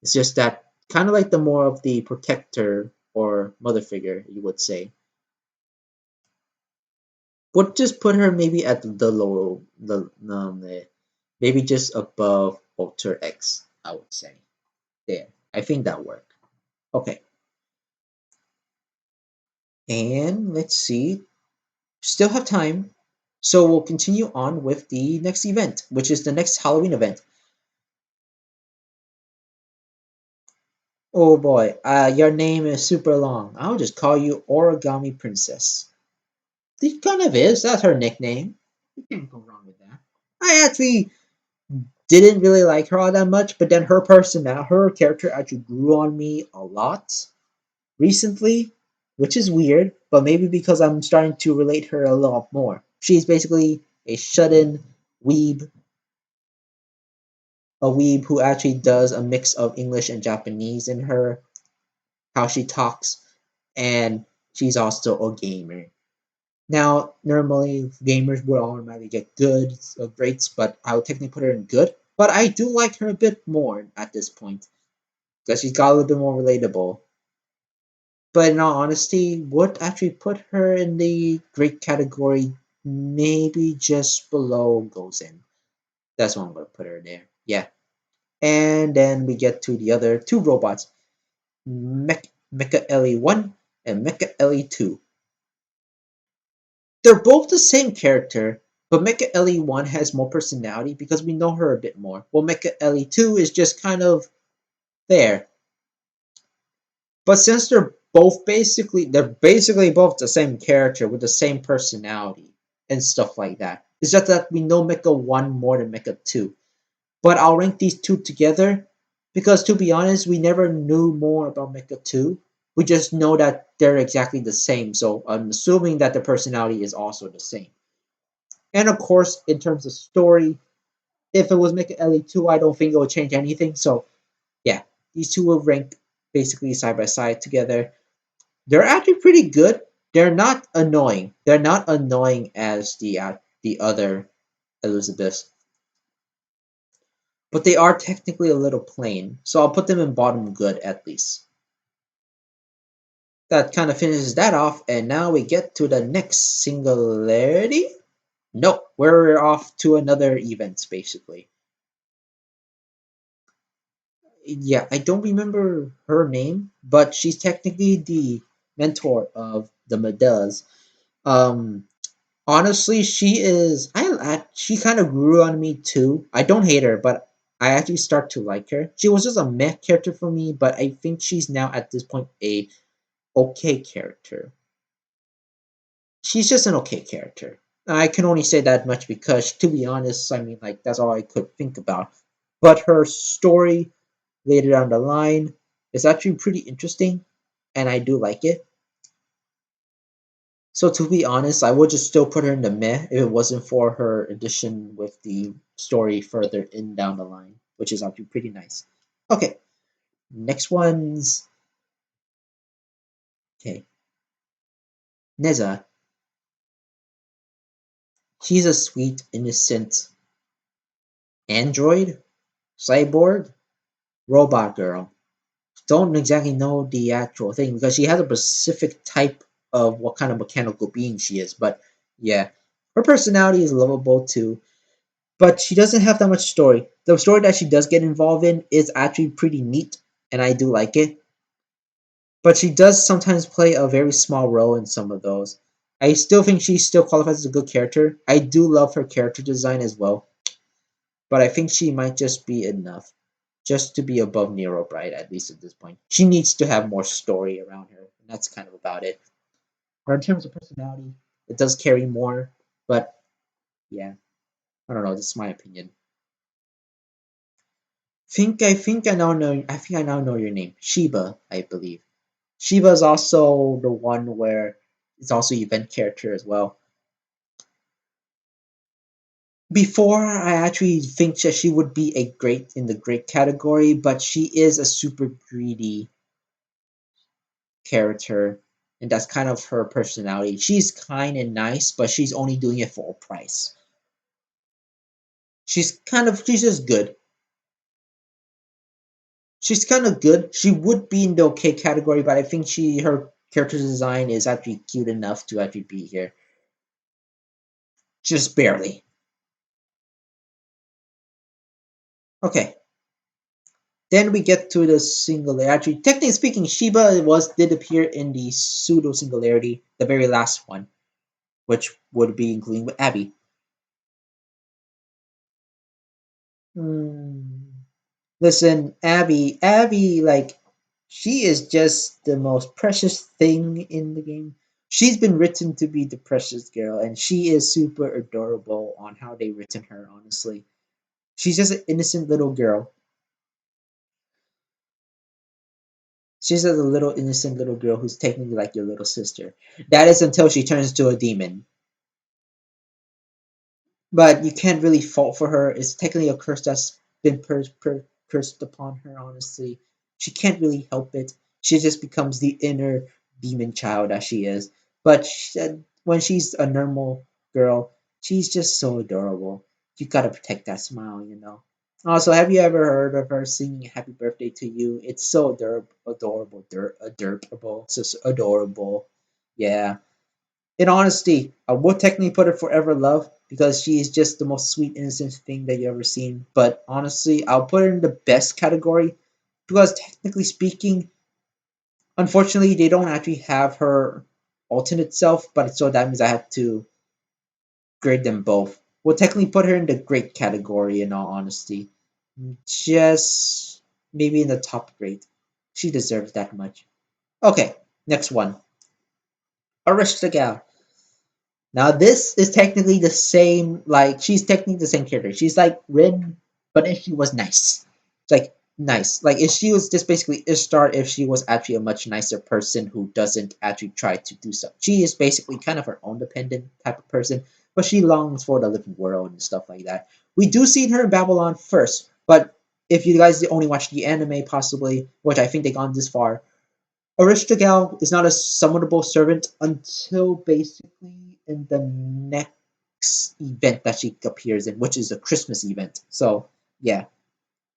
It's just that kind of like the more of the protector or mother figure, you would say. Would just put her maybe at the low, maybe just above Alter X, I would say. There. I think that worked. Okay. And let's see. Still have time. So we'll continue on with the next event, which is the next Halloween event. Oh boy, your name is super long. I'll just call you Origami Princess. It kind of is. That's her nickname. You can't go wrong with that. I actually didn't really like her all that much, but then her character actually grew on me a lot recently, which is weird, but maybe because I'm starting to relate her a lot more. She's basically a shut-in weeb, a weeb who actually does a mix of English and Japanese in her how she talks, and she's also a gamer. Now, normally gamers would automatically get good rates, but I would technically put her in good. But I do like her a bit more at this point because she's got a little bit more relatable. But in all honesty, would actually put her in the great category, maybe just below Gozen. That's why I'm gonna put her there. Yeah. And then we get to the other two robots, Mecha LE1 and Mecha LE2. They're both the same character, but Mecha LE1 has more personality because we know her a bit more. While Mecha LE2 is just kind of there. But since they're basically both the same character with the same personality and stuff like that. It's just that we know Mecha 1 more than Mecha 2. But I'll rank these two together because to be honest, we never knew more about Mecha 2. We just know that they're exactly the same, so I'm assuming that the personality is also the same. And of course, in terms of story, if it was Mecha LE2, I don't think it would change anything. So yeah, these two will rank basically side by side together. They're actually pretty good. They're not annoying. They're not annoying as the other Elizabeth, but they are technically a little plain. So I'll put them in bottom good at least. That kind of finishes that off, and now we get to the next singularity. No, we're off to another event basically. Yeah, I don't remember her name, but she's technically the mentor of the Medullahs. Um, Honestly, she is. She kind of grew on me too. I don't hate her, but I actually start to like her. She was just a meh character for me, but I think she's now at this point a okay character. She's just an okay character. I can only say that much because, to be honest, I mean, like, that's all I could think about. But her story later down the line is actually pretty interesting, and I do like it. So to be honest, I would just still put her in the meh if it wasn't for her addition with the story further in down the line, which is actually pretty nice. Okay, next one's okay. Neza. She's a sweet, innocent android, cyborg, robot girl. Don't exactly know the actual thing because she has a specific type of what kind of mechanical being she is, but yeah. Her personality is lovable too. But she doesn't have that much story. The story that she does get involved in is actually pretty neat, and I do like it. But she does sometimes play a very small role in some of those. I still think she still qualifies as a good character. I do love her character design as well, but I think she might just be enough just to be above Nero Bright, at least at this point. She needs to have more story around her, and that's kind of about it. Or in terms of personality, it does carry more, but yeah, I don't know. This is my opinion. I think I now know your name. Shiba, I believe. Shiba is also the one where it's also event character as well. Before I actually think that she would be a great in the great category, but she is a super greedy character, and that's kind of her personality. She's kind and nice, but she's only doing it for a price. She's just good. She's kind of good. She would be in the okay category, but I think her character design is actually cute enough to actually be here. Just barely. Okay. Then we get to the singularity. Actually, technically speaking, Shiba did appear in the pseudo singularity, the very last one, which would be including with Abby. Hmm. Listen, Abby, like, she is just the most precious thing in the game. She's been written to be the precious girl, and she is super adorable on how they written her. Honestly, she's just an innocent little girl. She's just a little innocent little girl who's technically like your little sister. That is until she turns to a demon. But you can't really fault for her. It's technically a curse that's been cursed upon her. Honestly, she can't really help it. She just becomes the inner demon child that she is. But when she's a normal girl, she's just so adorable. You gotta protect that smile, you know. Also, have you ever heard of her singing "Happy Birthday to You"? It's so adorable, so adorable. Yeah, in honesty, I would technically put her Forever Love because she is just the most sweet, innocent thing that you ever seen. But honestly, I'll put her in the best category because technically speaking, unfortunately, they don't actually have her alternate self. But so that means I have to grade them both. We'll technically put her in the great category. In all honesty, just maybe in the top grade. She deserves that much. Okay, next one. Aristogal. Now this is technically the same, like she's technically the same character. She's like Rin, but if she was nice. It's like nice. Like if she was just basically Ishtar if she was actually a much nicer person who doesn't actually try to do stuff. She is basically kind of her own dependent type of person, but she longs for the living world and stuff like that. We do see her in Babylon first, but if you guys only watch the anime possibly, which I think they gone this far, Aristogal is not a summonable servant until basically in the next event that she appears in, which is a Christmas event. So, yeah,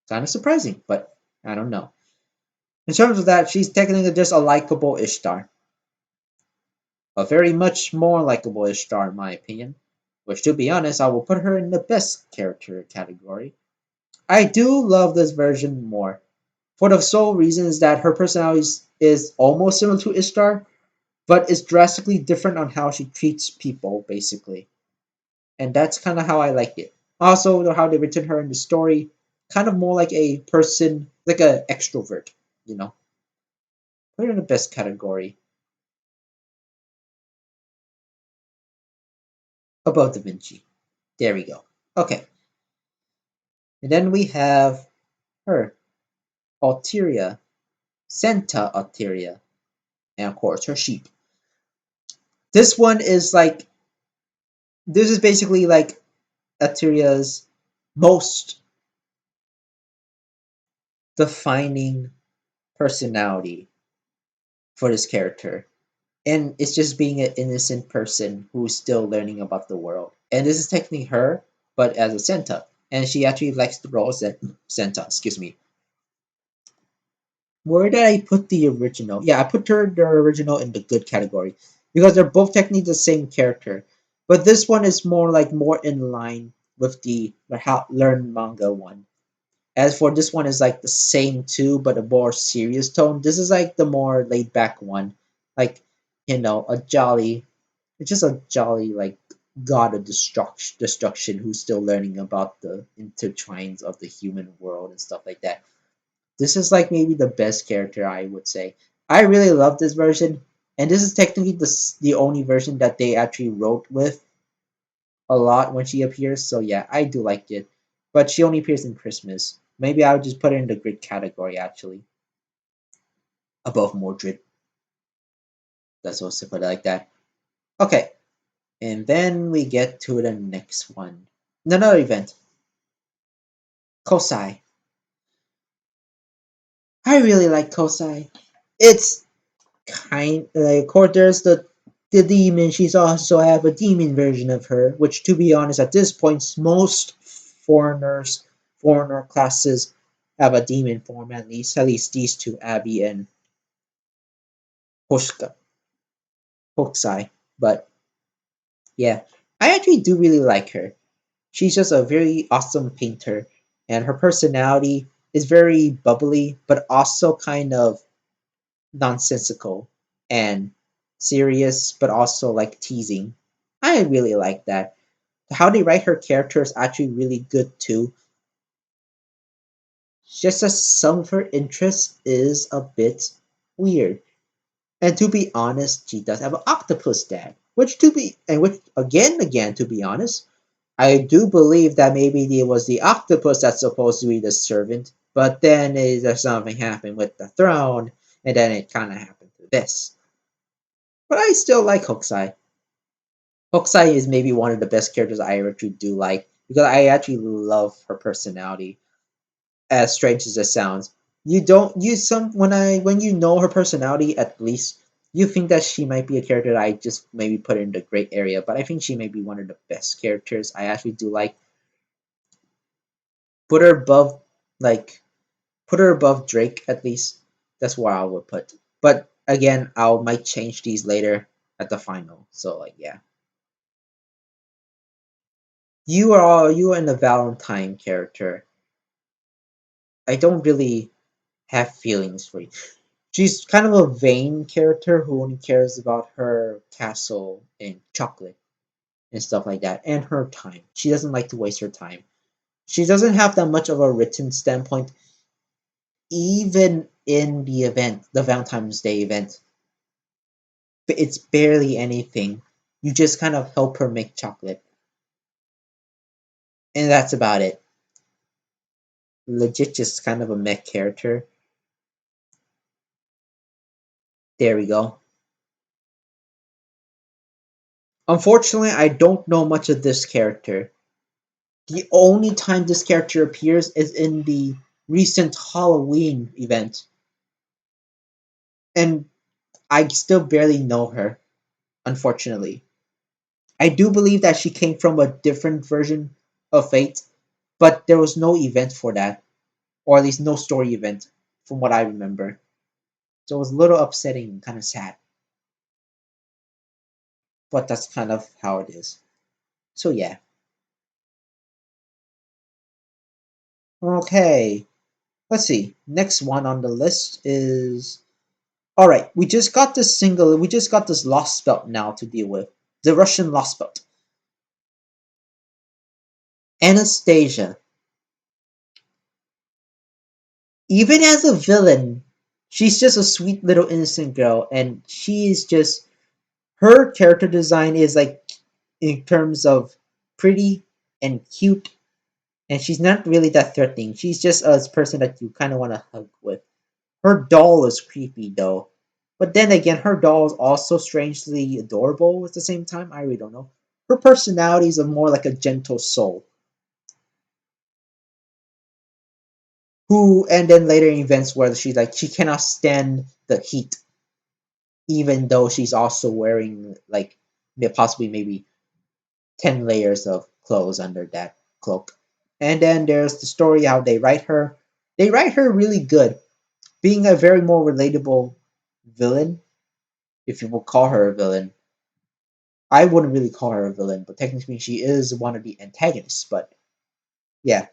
kind of surprising, but I don't know. In terms of that, she's technically just a likable Ishtar. A very much more likable Ishtar, in my opinion. Which, to be honest, I will put her in the best character category. I do love this version more. For the sole reason is that her personality is almost similar to Ishtar, but it's drastically different on how she treats people, basically. And that's kind of how I like it. Also, how they written her in the story, kind of more like a person, like a extrovert, you know. Put her in the best category above Da Vinci. There we go. Okay, and then we have her, Alteria, Santa Alteria, and of course her sheep. This one is like this is basically like Alteria's most defining personality for this character. And it's just being an innocent person who's still learning about the world. And this is technically her, but as a Santa. And she actually likes the role as Santa, excuse me. Where did I put the original? Yeah, I put her the original in the good category. Because they're both technically the same character. But this one is more like more in line with the how learn manga one. As for this one is like the same too, but a more serious tone. This is like the more laid back one. Like, a jolly it's just a jolly like god of destruction who's still learning about the intertwines of the human world and stuff like that. This is like maybe the best character I would say. I really love this version, and this is technically the only version that they actually wrote with a lot when she appears. So yeah, I do like it, but she only appears in Christmas. Maybe I would just put her in the grid category actually, above Mordred. That's also put it like that. Okay, and then we get to the next one. Another event, Kosai. I really like Kosai. It's kind like, of course, there's the demon. She's also have a demon version of her, which, to be honest, at this point, most foreigner classes have a demon form at least. At least these two, Abby and Hoshka, Hokusai. But yeah, I actually do really like her. She's just a very awesome painter, and her personality is very bubbly, but also kind of nonsensical and serious, but also like teasing. I really like that. How they write her character is actually really good too. Just as some of her interests is a bit weird. And to be honest, she does have an octopus dad. Which again, to be honest, I do believe that maybe it was the octopus that's supposed to be the servant, but then there's something happened with the throne, and then it kind of happened to this. But I still like Hokusai. Hokusai is maybe one of the best characters I actually do like because I actually love her personality. As strange as it sounds, you don't you some when you know her personality at least you think that she might be a character that I just maybe put in the great area, but I think she may be one of the best characters. I actually do like put her above like put her above Drake at least. That's where I would put. But again, I might change these later at the final. So like yeah. You are in the Valentine character. I don't really have feelings for you. She's kind of a vain character who only cares about her castle and chocolate and stuff like that, and her time. She doesn't like to waste her time. She doesn't have that much of a written standpoint, even in the event, the Valentine's Day event. It's barely anything. You just kind of help her make chocolate, and that's about it. Legit, just kind of a mech character. There we go. Unfortunately, I don't know much of this character. The only time this character appears is in the recent Halloween event, and I still barely know her, unfortunately. I do believe that she came from a different version of Fate, but there was no event for that, or at least no story event, from what I remember. So it was a little upsetting and kind of sad, but that's kind of how it is. So yeah. Okay, let's see. Next one on the list is All right, we just got this Lostbelt now to deal with. The Russian Lostbelt. Anastasia. Even as a villain, she's just a sweet little innocent girl, and she's just her character design is like in terms of pretty and cute, and she's not really that threatening. She's just a person that you kind of want to hug with. Her doll is creepy though, but then again, her doll is also strangely adorable at the same time. I really don't know. Her personality is a more like a gentle soul who, and then later in events where she's like she cannot stand the heat, even though she's also wearing like possibly maybe 10 layers of clothes under that cloak. And then there's the story how they write her. They write her really good, being a very more relatable villain, if you will call her a villain. I wouldn't really call her a villain, but technically she is one of the antagonists. But yeah,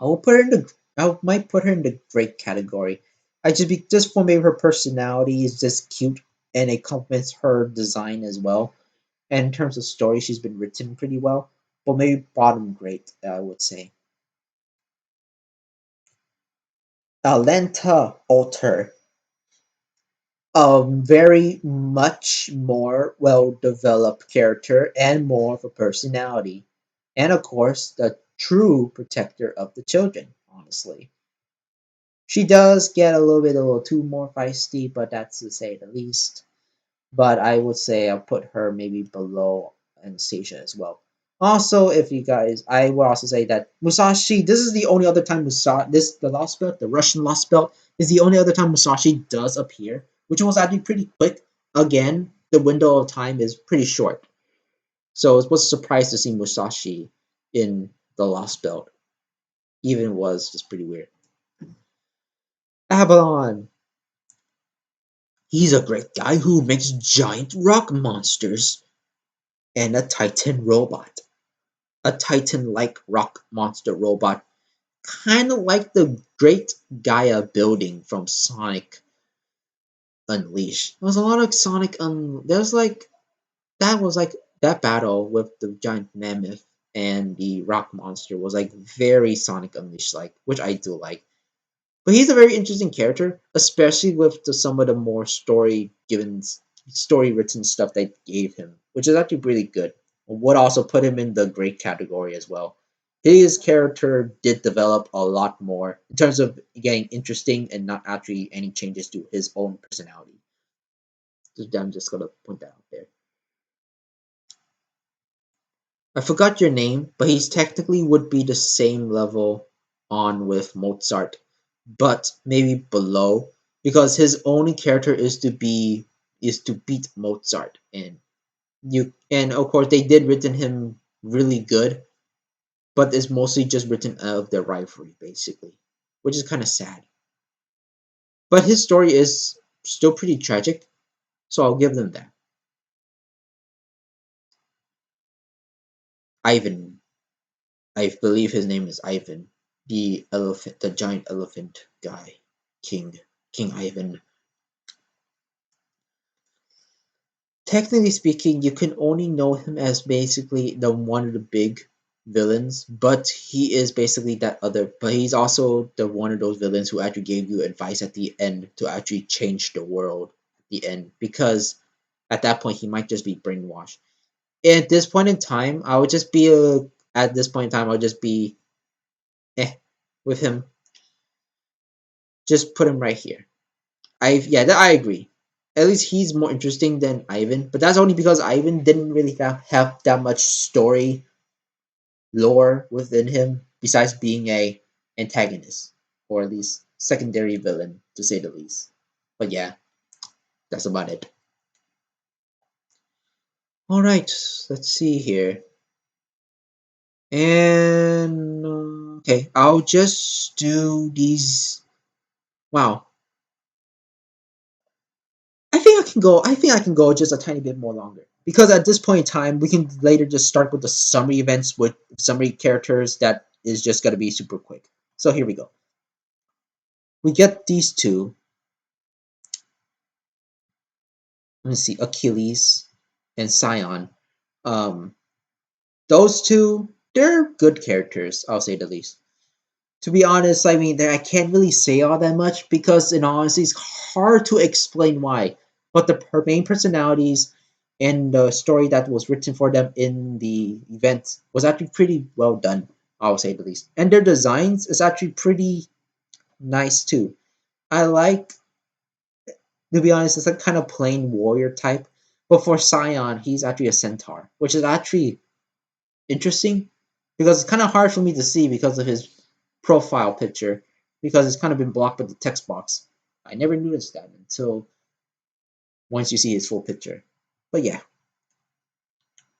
I will put her in the I might put her in the great category. I just for maybe her personality is just cute and it complements her design as well. And in terms of story, she's been written pretty well. But maybe bottom great, I would say. Alenta Alter, a very much more well developed character and more of a personality. And of course, the true protector of the children, honestly. She does get a little too more feisty, but that's to say the least. But I would say I'll put her maybe below Anastasia as well. Also, if you guys, I would also say that Musashi. This is the only other time the Lost Belt, the Russian Lost Belt, is the only other time Musashi does appear, which was actually pretty quick. Again, the window of time is pretty short, so it was a surprise to see Musashi in the Lost Belt. Even was just pretty weird. Avalon. He's a great guy who makes giant rock monsters and a Titan robot. A Titan-like rock monster robot, kind of like the Great Gaia building from Sonic Unleashed. There was a lot of There's like that was like that battle with the giant mammoth and the rock monster was like very Sonic Unleashed like, which I do like. But he's a very interesting character, especially with some of the more story written stuff they gave him, which is actually really good. Would also put him in the great category as well. His character did develop a lot more in terms of getting interesting and not actually any changes to his own personality. I'm just gonna point that out there. I forgot your name, but he's technically would be the same level on with Mozart, but maybe below because his only character is to beat Mozart, and of course they did written him really good, but it's mostly just written out of their rivalry basically, which is kind of sad. But his story is still pretty tragic, so I'll give them that. Ivan, I believe his name is Ivan, the giant elephant guy, King Ivan. Technically speaking, you can only know him as basically the one of the big villains, but he is basically that other. But he's also the one of those villains who actually gave you advice at the end to actually change the world at the end, because at that point he might just be brainwashed. At this point in time, I would just be at this point in time, I'll just be eh with him. Just put him right here. I agree. At least he's more interesting than Ivan, but that's only because Ivan didn't really have that much story lore within him besides being a antagonist or at least secondary villain to say the least. But yeah, that's about it. All right, let's see here. And okay, I'll just do these. Wow, I think I can go just a tiny bit more longer because at this point in time, we can later just start with the summary events with summary characters. That is just gonna be super quick. So here we go. We get these two. let me see, Achilles and Scion. Um, those two, they're good characters, I'll say the least. To be honest, I mean, I can't really say all that much because, in all honesty, it's hard to explain why. But the main personalities and the story that was written for them in the event was actually pretty well done, I'll say the least. And their designs is actually pretty nice too. I like, to be honest, it's a kind of plain warrior type. But for Scion, he's actually a centaur, which is actually interesting because it's kind of hard for me to see because of his profile picture because it's kind of been blocked by the text box. I never noticed that until once you see his full picture. But yeah,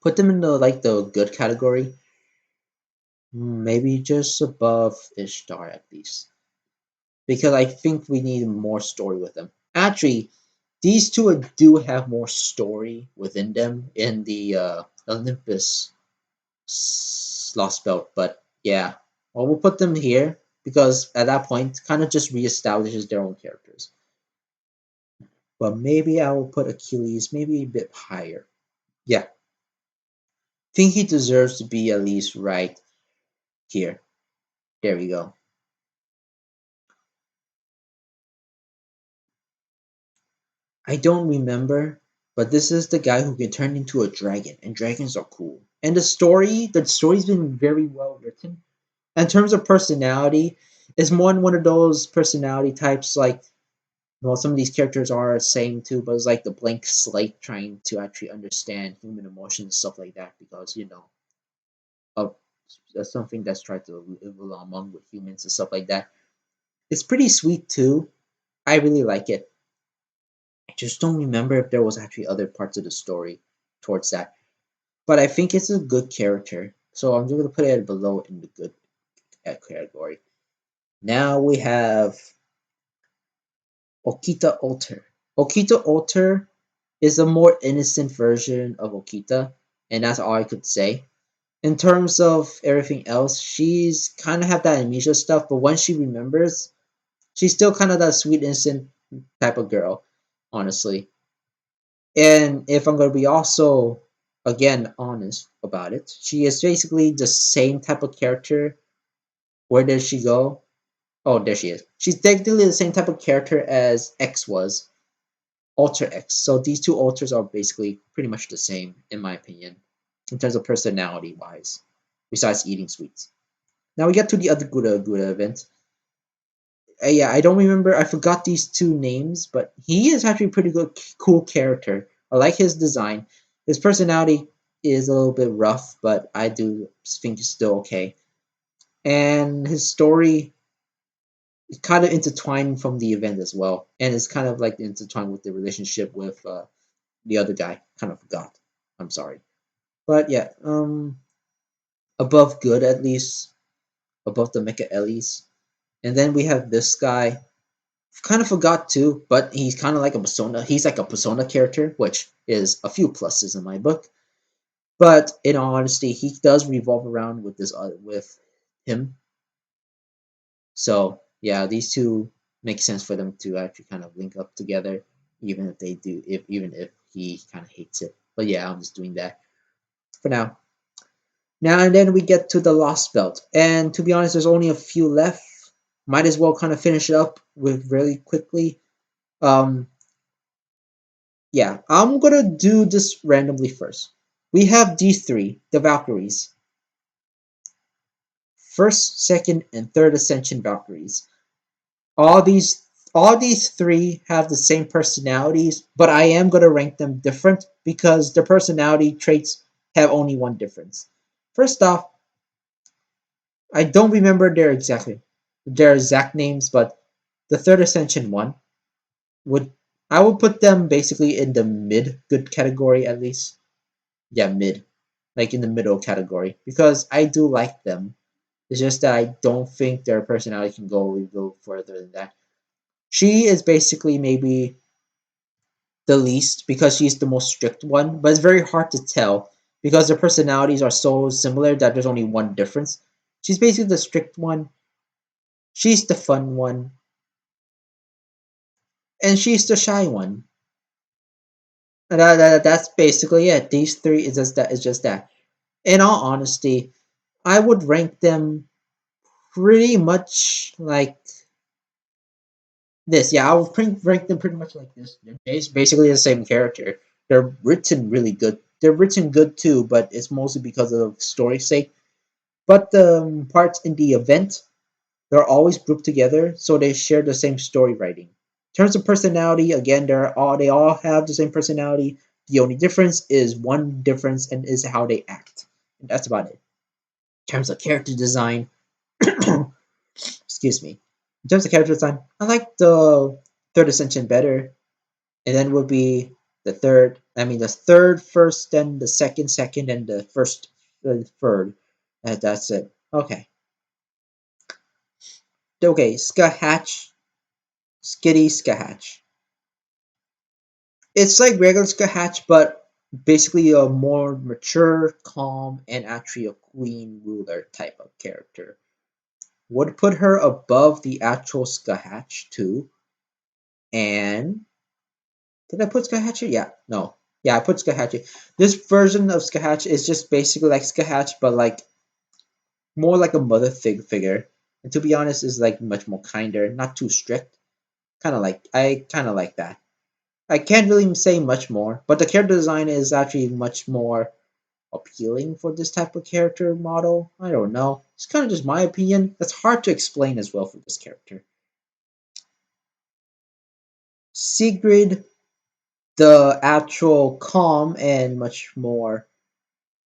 put them in the the good category, maybe just above Ishtar at least, because I think we need more story with them. Actually, these two do have more story within them in the Olympus Lostbelt, but yeah, well, we'll put them here because at that point, kind of just reestablishes their own characters. But maybe I will put Achilles maybe a bit higher. Yeah, think he deserves to be at least right here. There we go. I don't remember, but this is the guy who can turn into a dragon, and dragons are cool. And the story's been very well written. In terms of personality, it's more one of those personality types like well, some of these characters are same too, but it's like the blank slate trying to actually understand human emotions and stuff like that because of that's something that's tried to live among with humans and stuff like that. It's pretty sweet too. I really like it. I just don't remember if there was actually other parts of the story towards that. But I think it's a good character, so I'm just gonna put it below in the good category. Now we have Okita Alter. Okita Alter is a more innocent version of Okita, and that's all I could say. In terms of everything else, she's kind of have that amnesia stuff, but once she remembers, she's still kind of that sweet, innocent type of girl, honestly. And if I'm going to be also, again, honest about it, she is basically the same type of character. Where does she go? Oh, there she is. She's technically the same type of character as X was, Alter X. So these two alters are basically pretty much the same, in my opinion, in terms of personality wise, besides eating sweets. Now we get to the other Gura event. Yeah, I don't remember. I forgot these two names, but he is actually a pretty good, cool character. I like his design. His personality is a little bit rough, but I do think it's still okay. And his story is kind of intertwined from the event as well, and it's kind of like intertwined with the relationship with the other guy. Kind of forgot. I'm sorry, but yeah, above good at least, above the Mecha Ellis. And then we have this guy kind of forgot too, but he's kind of like a persona. He's like a persona character, which is a few pluses in my book. But in all honesty, he does revolve around with this with him. So yeah, these two make sense for them to actually kind of link up together, even if they do, if even if he kind of hates it. But yeah, I'm just doing that for now. Now and then we get to the Lost Belt, and to be honest, there's only a few left. Might as well kind of finish it up with really quickly. Um, Yeah, I'm gonna do this randomly first. We have these three, the Valkyries. First, second, and third Ascension Valkyries. All these all these three have the same personalities, but I am gonna rank them different because their personality traits have only one difference. First off, I don't remember their exact names, but the third Ascension one would I would put them basically in the mid good category at least. Yeah, mid, like in the middle category, because I do like them. It's just that I don't think their personality can go further than that. She is basically maybe the least because she's the most strict one, but it's very hard to tell because their personalities are so similar that there's only one difference. She's basically the strict one, she's the fun one, and she's the shy one. And that's basically it. These three is just that. Is just that. In all honesty, I would rank them pretty much like this. Yeah, I would rank them pretty much like this. They're basically the same character. They're written really good. They're written good too, but it's mostly because of story's sake. But the parts in the event, they're always grouped together, so they share the same story writing. In terms of personality, again, they all have the same personality. The only difference is one difference and is how they act. And that's about it. In terms of character design, excuse me. In terms of character design, I like the third ascension better. And then would be the third. I mean, the third first, then the second second, and the first third. And that's it. Okay. Okay, Skahatch. Skitty Skahatch. It's like regular Skahatch, but basically a more mature, calm, and actually a queen ruler type of character. Would put her above the actual Skahatch too. And did I put Skahatch here? Yeah, no. Yeah, I put Skahatch here. This version of Skahatch is just basically like Skahatch, but like more like a mother figure. And to be honest, is like much more kinder, not too strict. I kind of like that. I can't really say much more, but the character design is actually much more appealing for this type of character model. I don't know. It's kind of just my opinion. That's hard to explain as well for this character. Sigrid, the actual calm and much more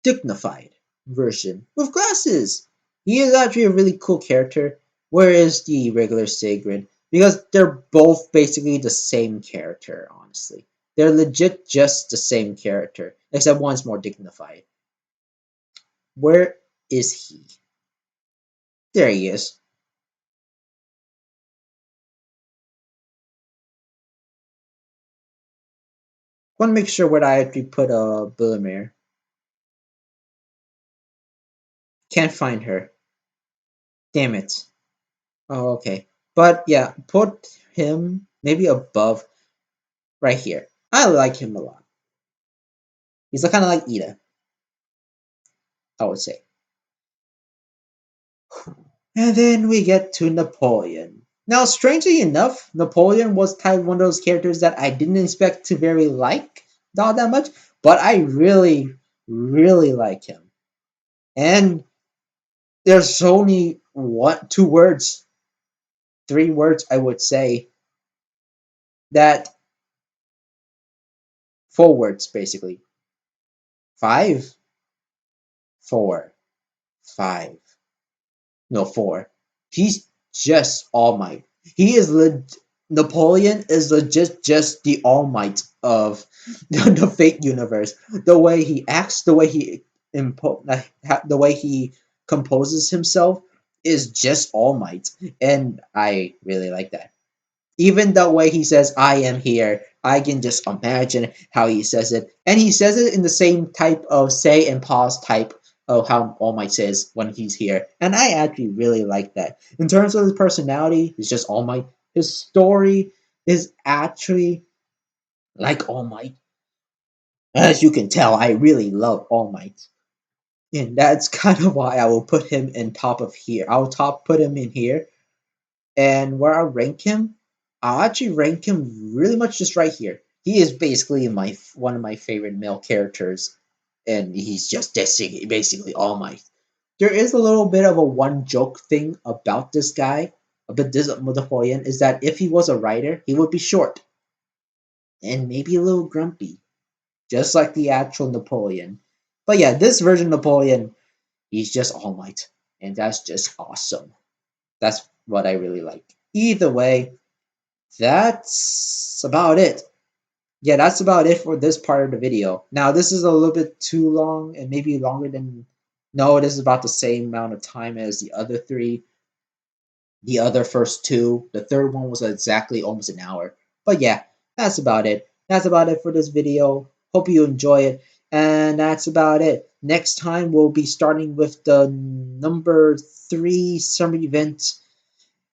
dignified version with glasses. He is actually a really cool character, whereas the regular Sigrid, because they're both basically the same character, honestly. They're legit just the same character, except one's more dignified. Where is he? There he is. Want to make sure where I actually put Billimere. Can't find her. Damn it. Oh, okay. But yeah, put him maybe above right here. I like him a lot. He's kind of like Ida, I would say. And then we get to Napoleon. Now, strangely enough, Napoleon was kind of one of those characters that I didn't expect to very like not that much, but I really, really like him. And there's only two words, three words I would say that four words basically. Five, four, five. No, four. He's just All Might. He is Napoleon is legit just the All Might of the Fate universe. The way he acts, the way he composes himself is just All Might, and I really like that. Even the way he says "I am here," I can just imagine how he says it, and he says it in the same type of say and pause type of how All Might says when he's here, and I actually really like that. In terms of his personality, he's just All Might. His story is actually like All Might. As you can tell, I really love All Might, and that's kind of why I will put him in top of here. I'll put him in here. And where I rank him, I'll actually rank him really much just right here. He is basically one of my favorite male characters, and he's just basically All Might. There is a little bit of a one joke thing about this guy, about this Napoleon, is that if he was a writer, he would be short and maybe a little grumpy, just like the actual Napoleon. But yeah, this version of Napoleon, he's just All Might, and that's just awesome. That's what I really like. Either way, that's about it. Yeah, that's about it for this part of the video. Now, this is a little bit too long and maybe longer than. No, this is about the same amount of time as the other three. The other first two. The third one was exactly almost an hour. But yeah, that's about it. That's about it for this video. Hope you enjoy it. And that's about it. Next time, we'll be starting with the number 3 summer event.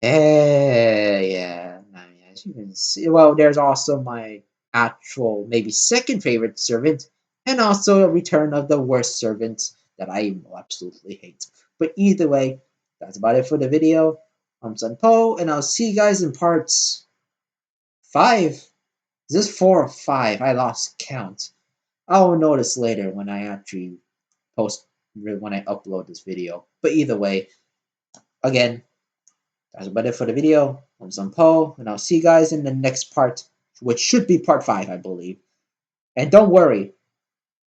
Yeah. I mean, as you can see, well, there's also my actual, maybe second favorite servant, and also a return of the worst servant that I absolutely hate. But either way, that's about it for the video. I'm Sunpo, and I'll see you guys in parts 5. Is this 4 or 5? I lost count. I'll notice later when I actually when I upload this video. But either way, again, that's about it for the video. I'm Sunpo, and I'll see you guys in the next part, which should be part 5, I believe. And don't worry,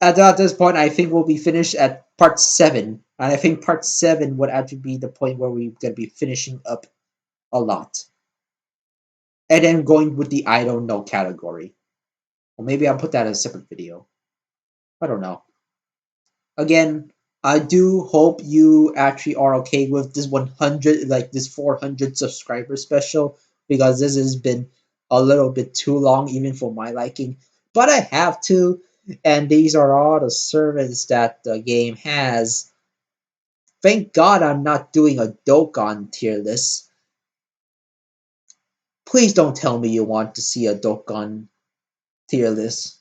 at this point, I think we'll be finished at part 7. And I think part 7 would actually be the point where we're going to be finishing up a lot. And then going with the I don't know category. Or maybe I'll put that in a separate video. I don't know. Again, I do hope you actually are okay with this 100, like this 400 subscriber special, because this has been a little bit too long, even for my liking. But I have to, and these are all the servants that the game has. Thank God I'm not doing a Dokkan tier list. Please don't tell me you want to see a Dokkan tier list.